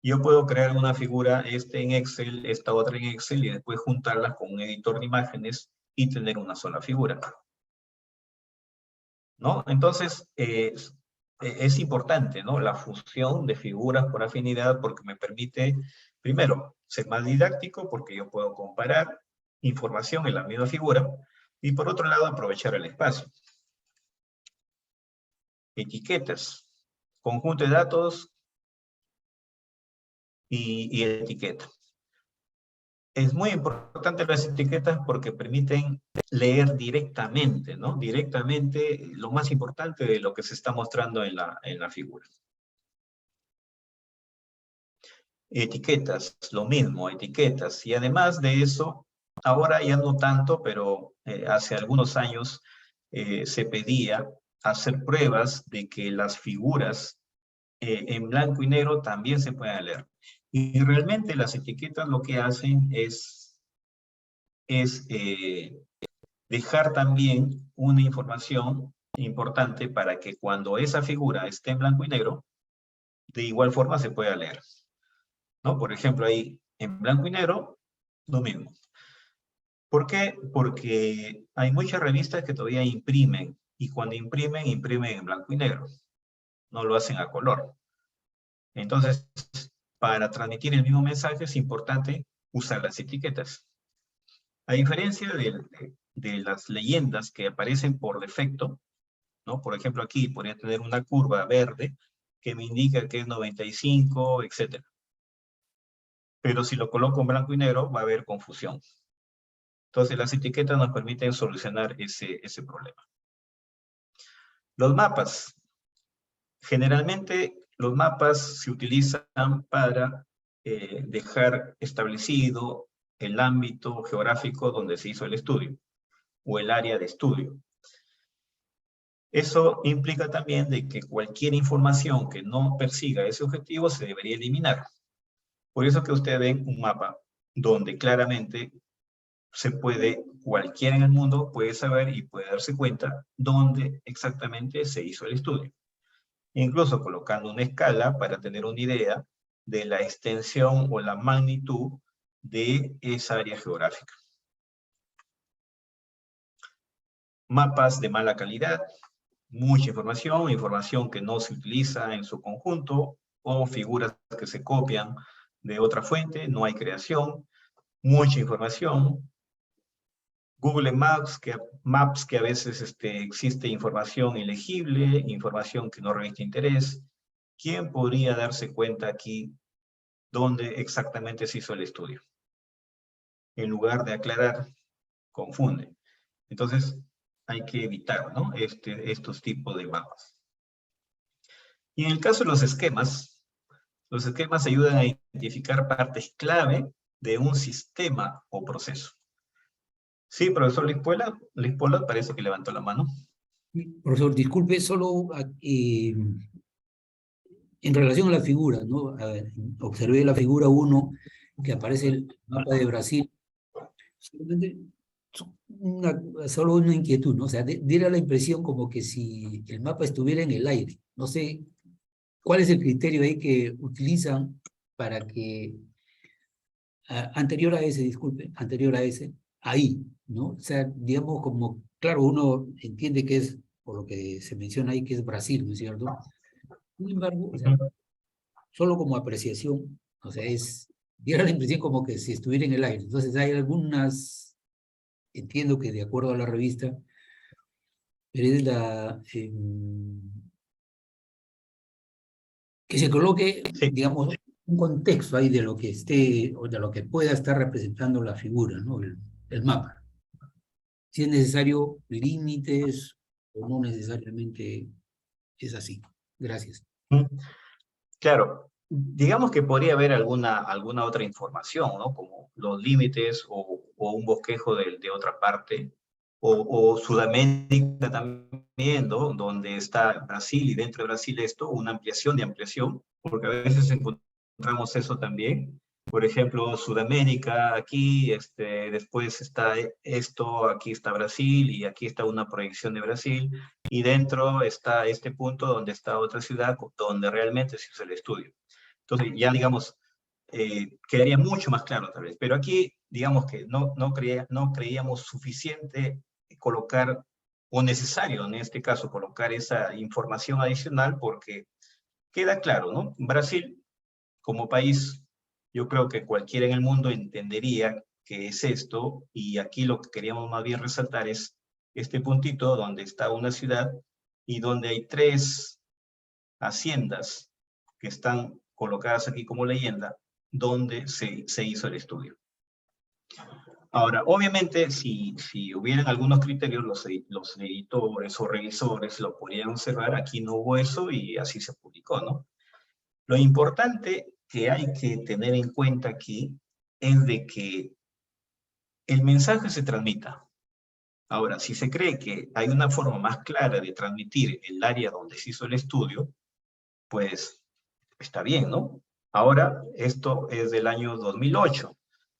S2: Yo puedo crear una figura, en Excel, esta otra en Excel, y después juntarlas con un editor de imágenes y tener una sola figura. ¿No? Entonces, es importante, ¿no? La fusión de figuras por afinidad, porque me permite, primero, ser más didáctico, porque yo puedo comparar información en la misma figura, y por otro lado, aprovechar el espacio. Etiquetas, conjunto de datos y etiqueta. Es muy importante las etiquetas porque permiten leer directamente, ¿no? Directamente lo más importante de lo que se está mostrando en la figura. Etiquetas, lo mismo, etiquetas. Y además de eso, ahora ya no tanto, pero hace algunos años se pedía hacer pruebas de que las figuras en blanco y negro también se puedan leer. Y realmente las etiquetas lo que hacen es dejar también una información importante para que cuando esa figura esté en blanco y negro, de igual forma se pueda leer, ¿no? Por ejemplo, ahí en blanco y negro, lo mismo. ¿Por qué? Porque hay muchas revistas que todavía imprimen, y cuando imprimen en blanco y negro. No lo hacen a color. Entonces, para transmitir el mismo mensaje es importante usar las etiquetas. A diferencia de las leyendas que aparecen por defecto, ¿no? Por ejemplo, aquí podría tener una curva verde que me indica que es 95, etc. Pero si lo coloco en blanco y negro, va a haber confusión. Entonces, las etiquetas nos permiten solucionar ese problema. Los mapas. Generalmente, los mapas se utilizan para dejar establecido el ámbito geográfico donde se hizo el estudio, o el área de estudio. Eso implica también de que cualquier información que no persiga ese objetivo se debería eliminar. Por eso que ustedes ven un mapa donde claramente cualquiera en el mundo puede saber y puede darse cuenta dónde exactamente se hizo el estudio. Incluso colocando una escala para tener una idea de la extensión o la magnitud de esa área geográfica. Mapas de mala calidad, mucha información que no se utiliza en su conjunto, o figuras que se copian de otra fuente, no hay creación, mucha información. Google Maps que a veces existe información ilegible, información que no reviste interés. ¿Quién podría darse cuenta aquí dónde exactamente se hizo el estudio? En lugar de aclarar, confunde. Entonces, hay que evitar, ¿no? Estos tipos de mapas. Y en el caso de los esquemas ayudan a identificar partes clave de un sistema o proceso. Sí, profesor Lispola parece que levantó la mano.
S11: Profesor, disculpe, solo en relación a la figura, ¿no? Observé la figura 1 que aparece el mapa de Brasil. Solo una inquietud, ¿no? O sea, diera la impresión como que si el mapa estuviera en el aire. No sé cuál es el criterio ahí que utilizan para que, anterior a ese, ahí, ¿no? O sea, digamos como, claro, uno entiende que es, por lo que se menciona ahí, que es Brasil, ¿no es cierto? Sin embargo, o sea, solo como apreciación, o sea, diera la impresión como que si estuviera en el aire. Entonces hay algunas, entiendo que de acuerdo a la revista, pero es que se coloque, digamos, un contexto ahí de lo que esté, o de lo que pueda estar representando la figura, ¿no? El mapa. Si es necesario límites o no necesariamente es así. Gracias.
S2: Claro, digamos que podría haber alguna otra información, ¿no? Como los límites o un bosquejo de otra parte, o Sudamérica también, ¿no? Donde está Brasil y dentro de Brasil una ampliación de ampliación, porque a veces encontramos eso también. Por ejemplo, Sudamérica, aquí, después está esto, aquí está Brasil, y aquí está una proyección de Brasil, y dentro está este punto donde está otra ciudad, donde realmente se hizo el estudio. Entonces, ya digamos, quedaría mucho más claro tal vez, pero aquí, digamos que no creíamos suficiente colocar, o necesario en este caso, colocar esa información adicional, porque queda claro, ¿no? Brasil, como país, yo creo que cualquiera en el mundo entendería que es esto, y aquí lo que queríamos más bien resaltar es este puntito donde está una ciudad y donde hay 3 haciendas que están colocadas aquí como leyenda, donde se hizo el estudio. Ahora, obviamente, si hubieran algunos criterios, los editores o revisores lo podrían observar. Aquí no hubo eso y así se publicó, ¿no? Lo importante que hay que tener en cuenta aquí es de que el mensaje se transmita. Ahora, si se cree que hay una forma más clara de transmitir el área donde se hizo el estudio, pues está bien, ¿no? Ahora, esto es del año 2008.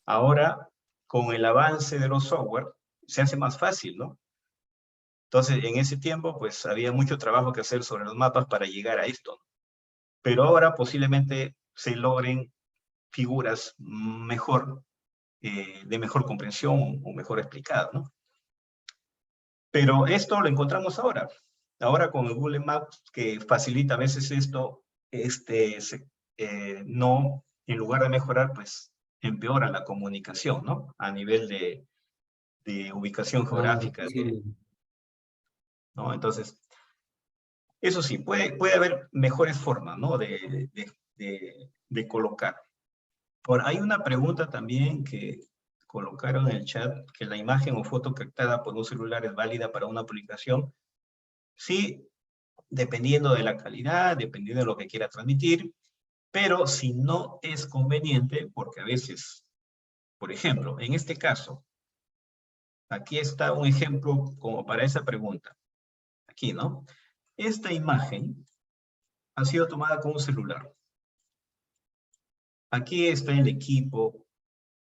S2: Ahora, con el avance de los software, se hace más fácil, ¿no? Entonces, en ese tiempo, pues había mucho trabajo que hacer sobre los mapas para llegar a esto. Pero ahora posiblemente se logren figuras mejor, de mejor comprensión o mejor explicadas, ¿no? Pero esto lo encontramos ahora. Ahora con el Google Maps, que facilita a veces esto, no, en lugar de mejorar, pues empeora la comunicación, ¿no? A nivel de ubicación geográfica.
S11: Sí.
S2: ¿No? Entonces, eso sí, puede haber mejores formas, ¿no? de colocar. Ahora, hay una pregunta también que colocaron en el chat, que la imagen o foto captada por un celular es válida para una publicación. Sí, dependiendo de la calidad, dependiendo de lo que quiera transmitir, pero si no es conveniente, porque a veces, por ejemplo, en este caso, aquí está un ejemplo como para esa pregunta. Aquí, ¿no? Esta imagen ha sido tomada con un celular. Aquí está el equipo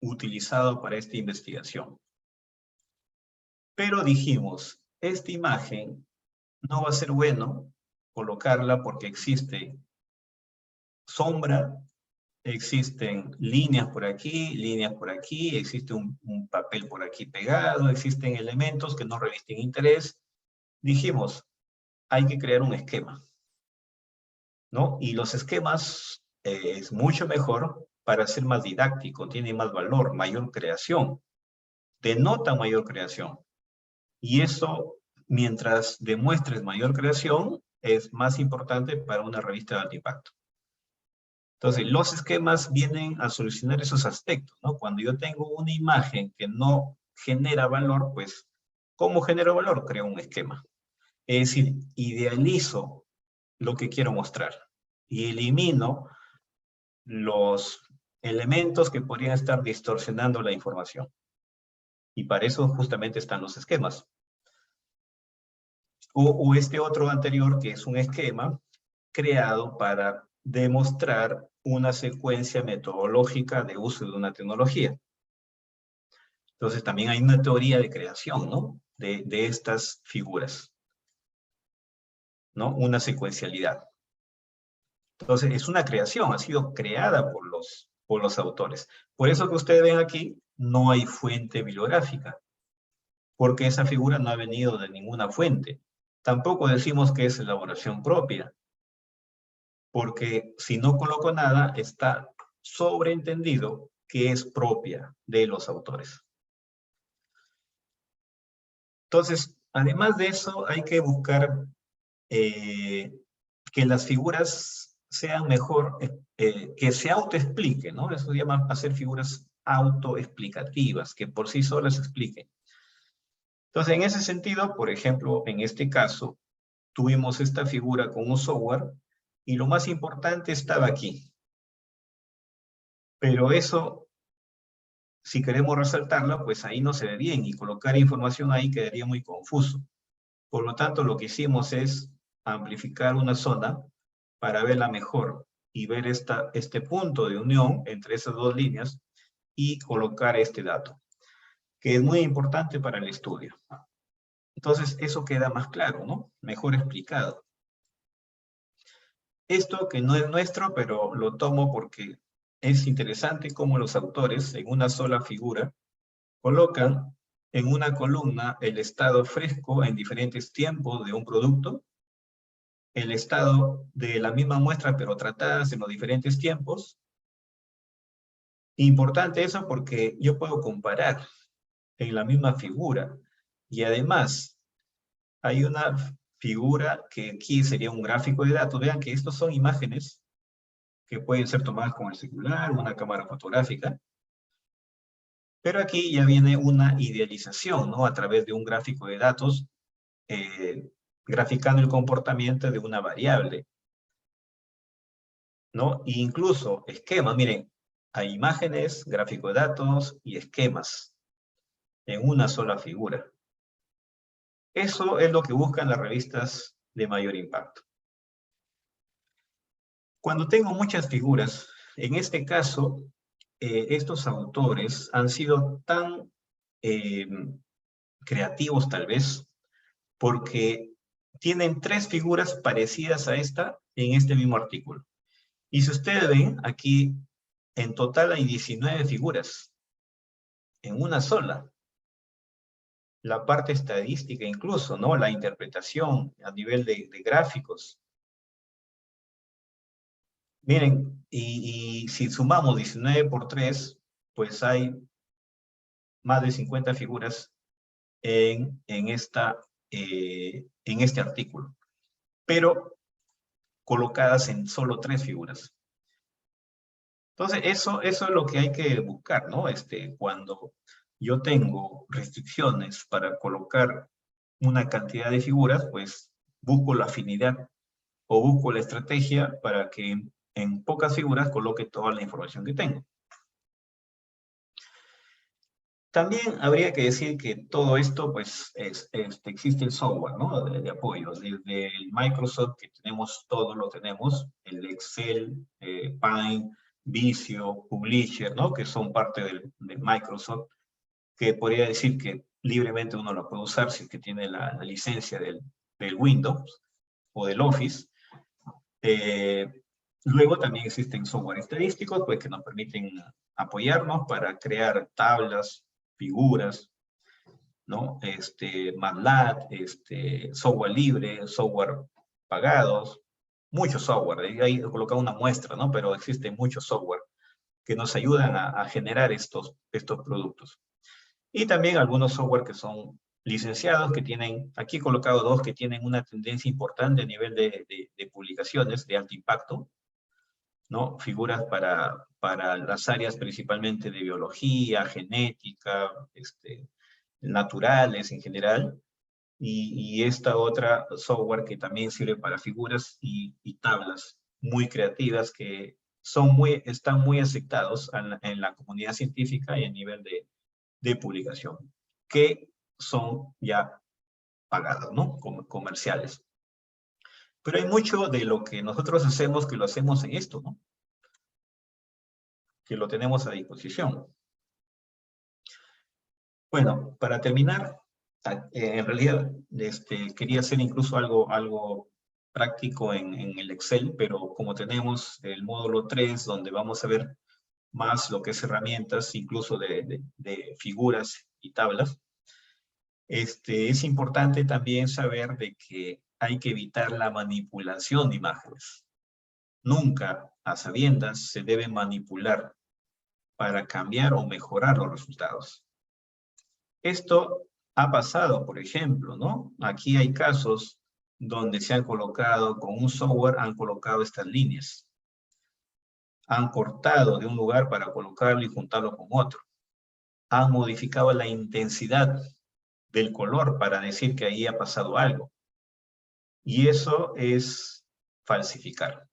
S2: utilizado para esta investigación. Pero dijimos, esta imagen no va a ser bueno colocarla porque existe sombra, existen líneas por aquí, existe un papel por aquí pegado, existen elementos que no revisten interés. Dijimos, hay que crear un esquema, ¿no? Y los esquemas es mucho mejor para ser más didáctico, tiene más valor, mayor creación, denota mayor creación. Y eso, mientras demuestres mayor creación, es más importante para una revista de alto impacto. Entonces, los esquemas vienen a solucionar esos aspectos, ¿no? Cuando yo tengo una imagen que no genera valor, pues, ¿cómo genero valor? Creo un esquema. Es decir, idealizo lo que quiero mostrar y elimino los elementos que podrían estar distorsionando la información. Y para eso justamente están los esquemas. O este otro anterior, que es un esquema creado para demostrar una secuencia metodológica de uso de una tecnología. Entonces también hay una teoría de creación, ¿no? De estas figuras, ¿no? Una secuencialidad. Entonces es una creación, ha sido creada por los autores. Por eso que ustedes ven aquí, no hay fuente bibliográfica, porque esa figura no ha venido de ninguna fuente. Tampoco decimos que es elaboración propia, porque si no coloco nada, está sobreentendido que es propia de los autores. Entonces, además de eso, hay que buscar que las figuras sean mejor, que se autoexpliquen, ¿no? Eso se llama hacer figuras autoexplicativas, que por sí solas se expliquen. Entonces, en ese sentido, por ejemplo, en este caso, tuvimos esta figura con un software, y lo más importante estaba aquí. Pero eso, si queremos resaltarlo, pues ahí no se ve bien, y colocar información ahí quedaría muy confuso. Por lo tanto, lo que hicimos es amplificar una zona para verla mejor, y ver este punto de unión entre esas dos líneas, y colocar este dato, que es muy importante para el estudio. Entonces, eso queda más claro, ¿no? Mejor explicado. Esto que no es nuestro, pero lo tomo porque es interesante cómo los autores, en una sola figura, colocan en una columna el estado fresco en diferentes tiempos de un producto, el estado de la misma muestra, pero tratadas en los diferentes tiempos. Importante eso porque yo puedo comparar en la misma figura, y además hay una figura que aquí sería un gráfico de datos. Vean que estos son imágenes que pueden ser tomadas con el celular, una cámara fotográfica. Pero aquí ya viene una idealización, ¿no? A través de un gráfico de datos, graficando el comportamiento de una variable, ¿no? E incluso esquemas, miren, hay imágenes, gráfico de datos y esquemas en una sola figura. Eso es lo que buscan las revistas de mayor impacto. Cuando tengo muchas figuras, en este caso, estos autores han sido tan creativos tal vez, porque tienen 3 figuras parecidas a esta en este mismo artículo. Y si ustedes ven, aquí en total hay 19 figuras, en una sola. La parte estadística incluso, ¿no? La interpretación a nivel de gráficos. Miren, y si sumamos 19 por 3, pues hay más de 50 figuras en este artículo, pero colocadas en solo 3 figuras. Entonces, eso es lo que hay que buscar, ¿no? Cuando yo tengo restricciones para colocar una cantidad de figuras, pues busco la afinidad o busco la estrategia para que en pocas figuras coloque toda la información que tengo. También habría que decir que todo esto, pues, existe el software, ¿no? De apoyo. Desde el Microsoft, que tenemos, todo lo tenemos, el Excel, Paint, Visio, Publisher, ¿no? Que son parte de Microsoft, que podría decir que libremente uno lo puede usar si es que tiene la licencia del Windows o del Office. Luego también existen software estadísticos, pues, que nos permiten apoyarnos para crear tablas, figuras, ¿no? MATLAB, software libre, software pagados, mucho software. Ahí he colocado una muestra, ¿no? Pero existe mucho software que nos ayudan a generar estos productos. Y también algunos software que son licenciados, que tienen, aquí he colocado dos que tienen una tendencia importante a nivel de publicaciones de alto impacto, ¿no? Figuras para las áreas principalmente de biología, genética, naturales en general, y esta otra software que también sirve para figuras y tablas muy creativas que están muy aceptados en la comunidad científica y a nivel de publicación, que son ya pagadas, ¿no? Comerciales. Pero hay mucho de lo que nosotros hacemos que lo hacemos en esto, ¿no? Que lo tenemos a disposición. Bueno, para terminar, en realidad quería hacer incluso algo práctico en el Excel, pero como tenemos el módulo 3, donde vamos a ver más lo que es herramientas, incluso de figuras y tablas, es importante también saber de que hay que evitar la manipulación de imágenes. Nunca, a sabiendas, se debe manipular para cambiar o mejorar los resultados. Esto ha pasado, por ejemplo, ¿no? Aquí hay casos donde se han colocado, con un software, han colocado estas líneas. Han cortado de un lugar para colocarlo y juntarlo con otro. Han modificado la intensidad del color para decir que ahí ha pasado algo. Y eso es falsificar.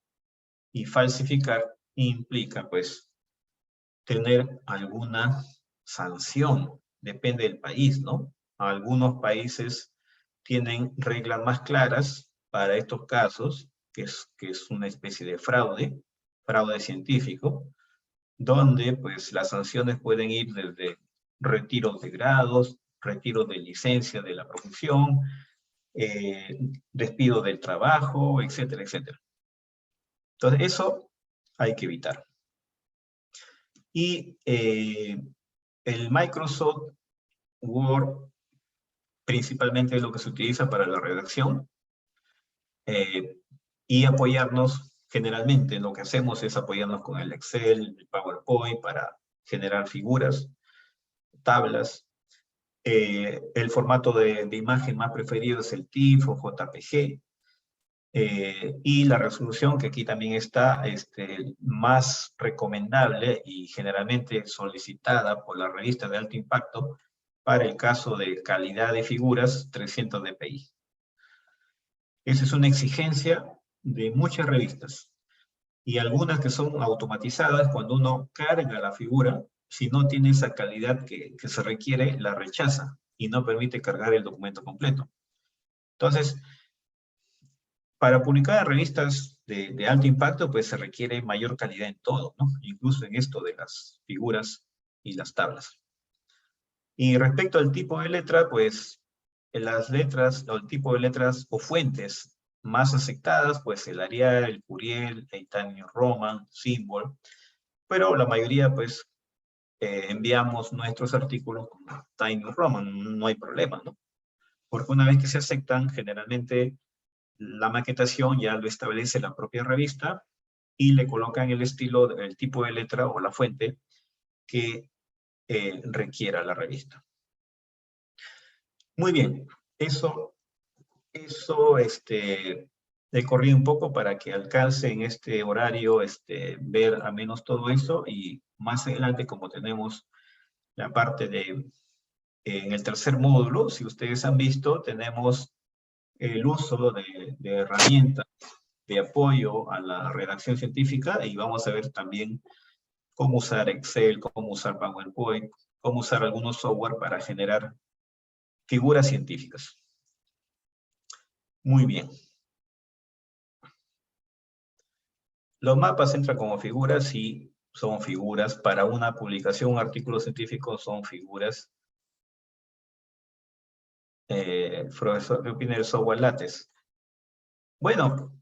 S2: Y falsificar implica, pues, tener alguna sanción. Depende del país, ¿no? Algunos países tienen reglas más claras para estos casos, que es una especie de fraude científico, donde pues las sanciones pueden ir desde retiros de grados, retiros de licencia de la profesión, despido del trabajo, etcétera, etcétera. Entonces eso hay que evitar. Y el Microsoft Word principalmente es lo que se utiliza para la redacción, y apoyarnos, generalmente lo que hacemos es apoyarnos con el Excel, el PowerPoint para generar figuras, tablas. El formato de imagen más preferido es el TIFF o JPG, y la resolución que aquí también está más recomendable y generalmente solicitada por la revista de alto impacto para el caso de calidad de figuras 300 dpi. Esa es una exigencia de muchas revistas y algunas que son automatizadas. Cuando uno carga la figura, si no tiene esa calidad que se requiere, la rechaza y no permite cargar el documento completo. Entonces, para publicar en revistas de alto impacto, pues se requiere mayor calidad en todo, ¿no? Incluso en esto de las figuras y las tablas. Y respecto al tipo de letra, pues las letras, o el tipo de letras o fuentes más aceptadas, pues el Arial, el Curiel, el Times New Roman, Symbol, pero la mayoría, pues, enviamos nuestros artículos con Times New Roman, no hay problema, ¿no? Porque una vez que se aceptan, generalmente la maquetación ya lo establece la propia revista y le colocan el estilo, el tipo de letra o la fuente que requiera la revista. Muy bien, eso he corrido un poco para que alcance en este horario ver al menos todo eso, y más adelante, como tenemos la parte en el tercer módulo, si ustedes han visto, tenemos el uso de herramientas de apoyo a la redacción científica, y vamos a ver también cómo usar Excel, cómo usar PowerPoint, cómo usar algunos software para generar figuras científicas. Muy bien. Los mapas entran como figuras y son figuras. Para una publicación, un artículo científico son figuras. Profesor, ¿qué opina del software LaTeX? Bueno,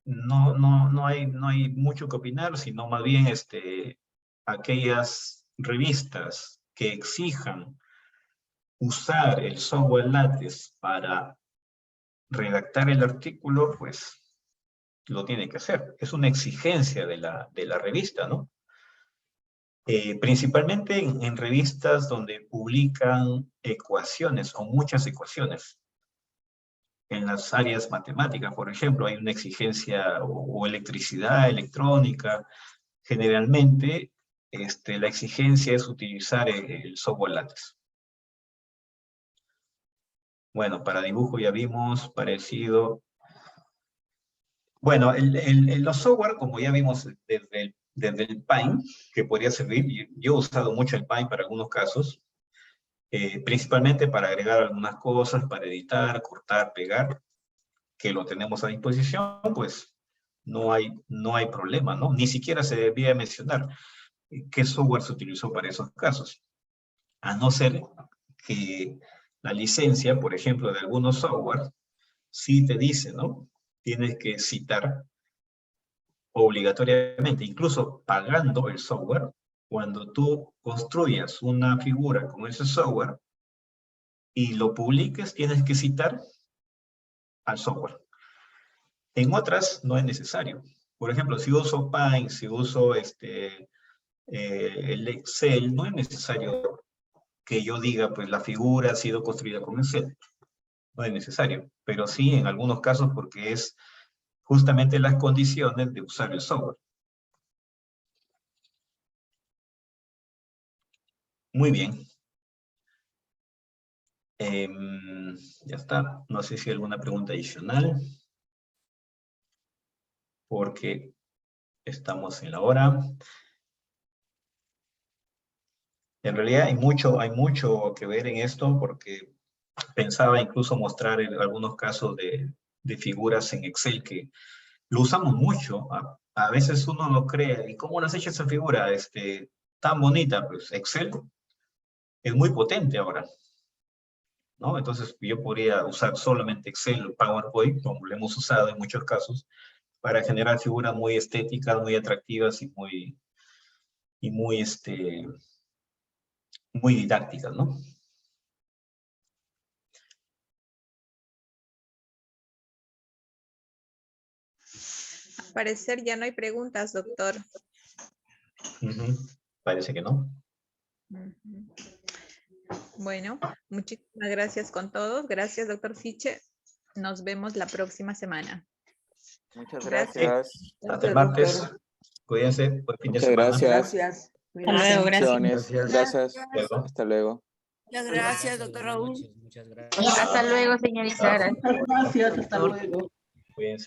S2: no hay mucho que opinar, sino más bien aquellas revistas que exijan usar el software LaTeX para redactar el artículo, pues lo tiene que hacer. Es una exigencia de la revista, ¿no? Principalmente en revistas donde publican ecuaciones o muchas ecuaciones. En las áreas matemáticas, por ejemplo, hay una exigencia o electricidad, electrónica. Generalmente, la exigencia es utilizar el software LaTeX. Bueno, para dibujo ya vimos, parecido. Bueno, los software, como ya vimos desde el Paint, que podría servir, yo he usado mucho el Paint para algunos casos, principalmente para agregar algunas cosas, para editar, cortar, pegar, que lo tenemos a disposición, pues no hay problema, ¿no? Ni siquiera se debía mencionar qué software se utilizó para esos casos. A no ser que la licencia, por ejemplo, de algunos software, sí te dice, ¿no? Tienes que citar obligatoriamente, incluso pagando el software, cuando tú construyas una figura con ese software y lo publiques, tienes que citar al software. En otras no es necesario. Por ejemplo, si uso Paint, si uso el Excel, no es necesario que yo diga, pues la figura ha sido construida con Excel. No es necesario, pero sí en algunos casos porque es justamente las condiciones de usar el software. Muy bien. Ya está. No sé si hay alguna pregunta adicional. Porque estamos en la hora. En realidad hay mucho que ver en esto porque pensaba incluso mostrar algunos casos de figuras en Excel que lo usamos mucho. A veces uno lo cree. ¿Y cómo lo has hecho esa figura tan bonita? Pues Excel es muy potente ahora, ¿no? Entonces yo podría usar solamente Excel o PowerPoint, como lo hemos usado en muchos casos, para generar figuras muy estéticas, muy atractivas y muy didácticas, ¿no?
S1: Al parecer ya no hay preguntas, doctor.
S2: Parece que no.
S1: Bueno, muchísimas gracias con todos. Gracias, doctor Fiche. Nos vemos la próxima semana.
S12: Muchas gracias.
S2: Hasta el martes. Cuídense. Buen fin de semana.
S12: Gracias.
S13: Hasta luego, gracias.
S12: Gracias. Hasta luego.
S13: Muchas gracias, doctor Raúl.
S11: Muchas gracias.
S13: Hasta luego, señorita.
S2: Gracias. Hasta luego. Cuídense.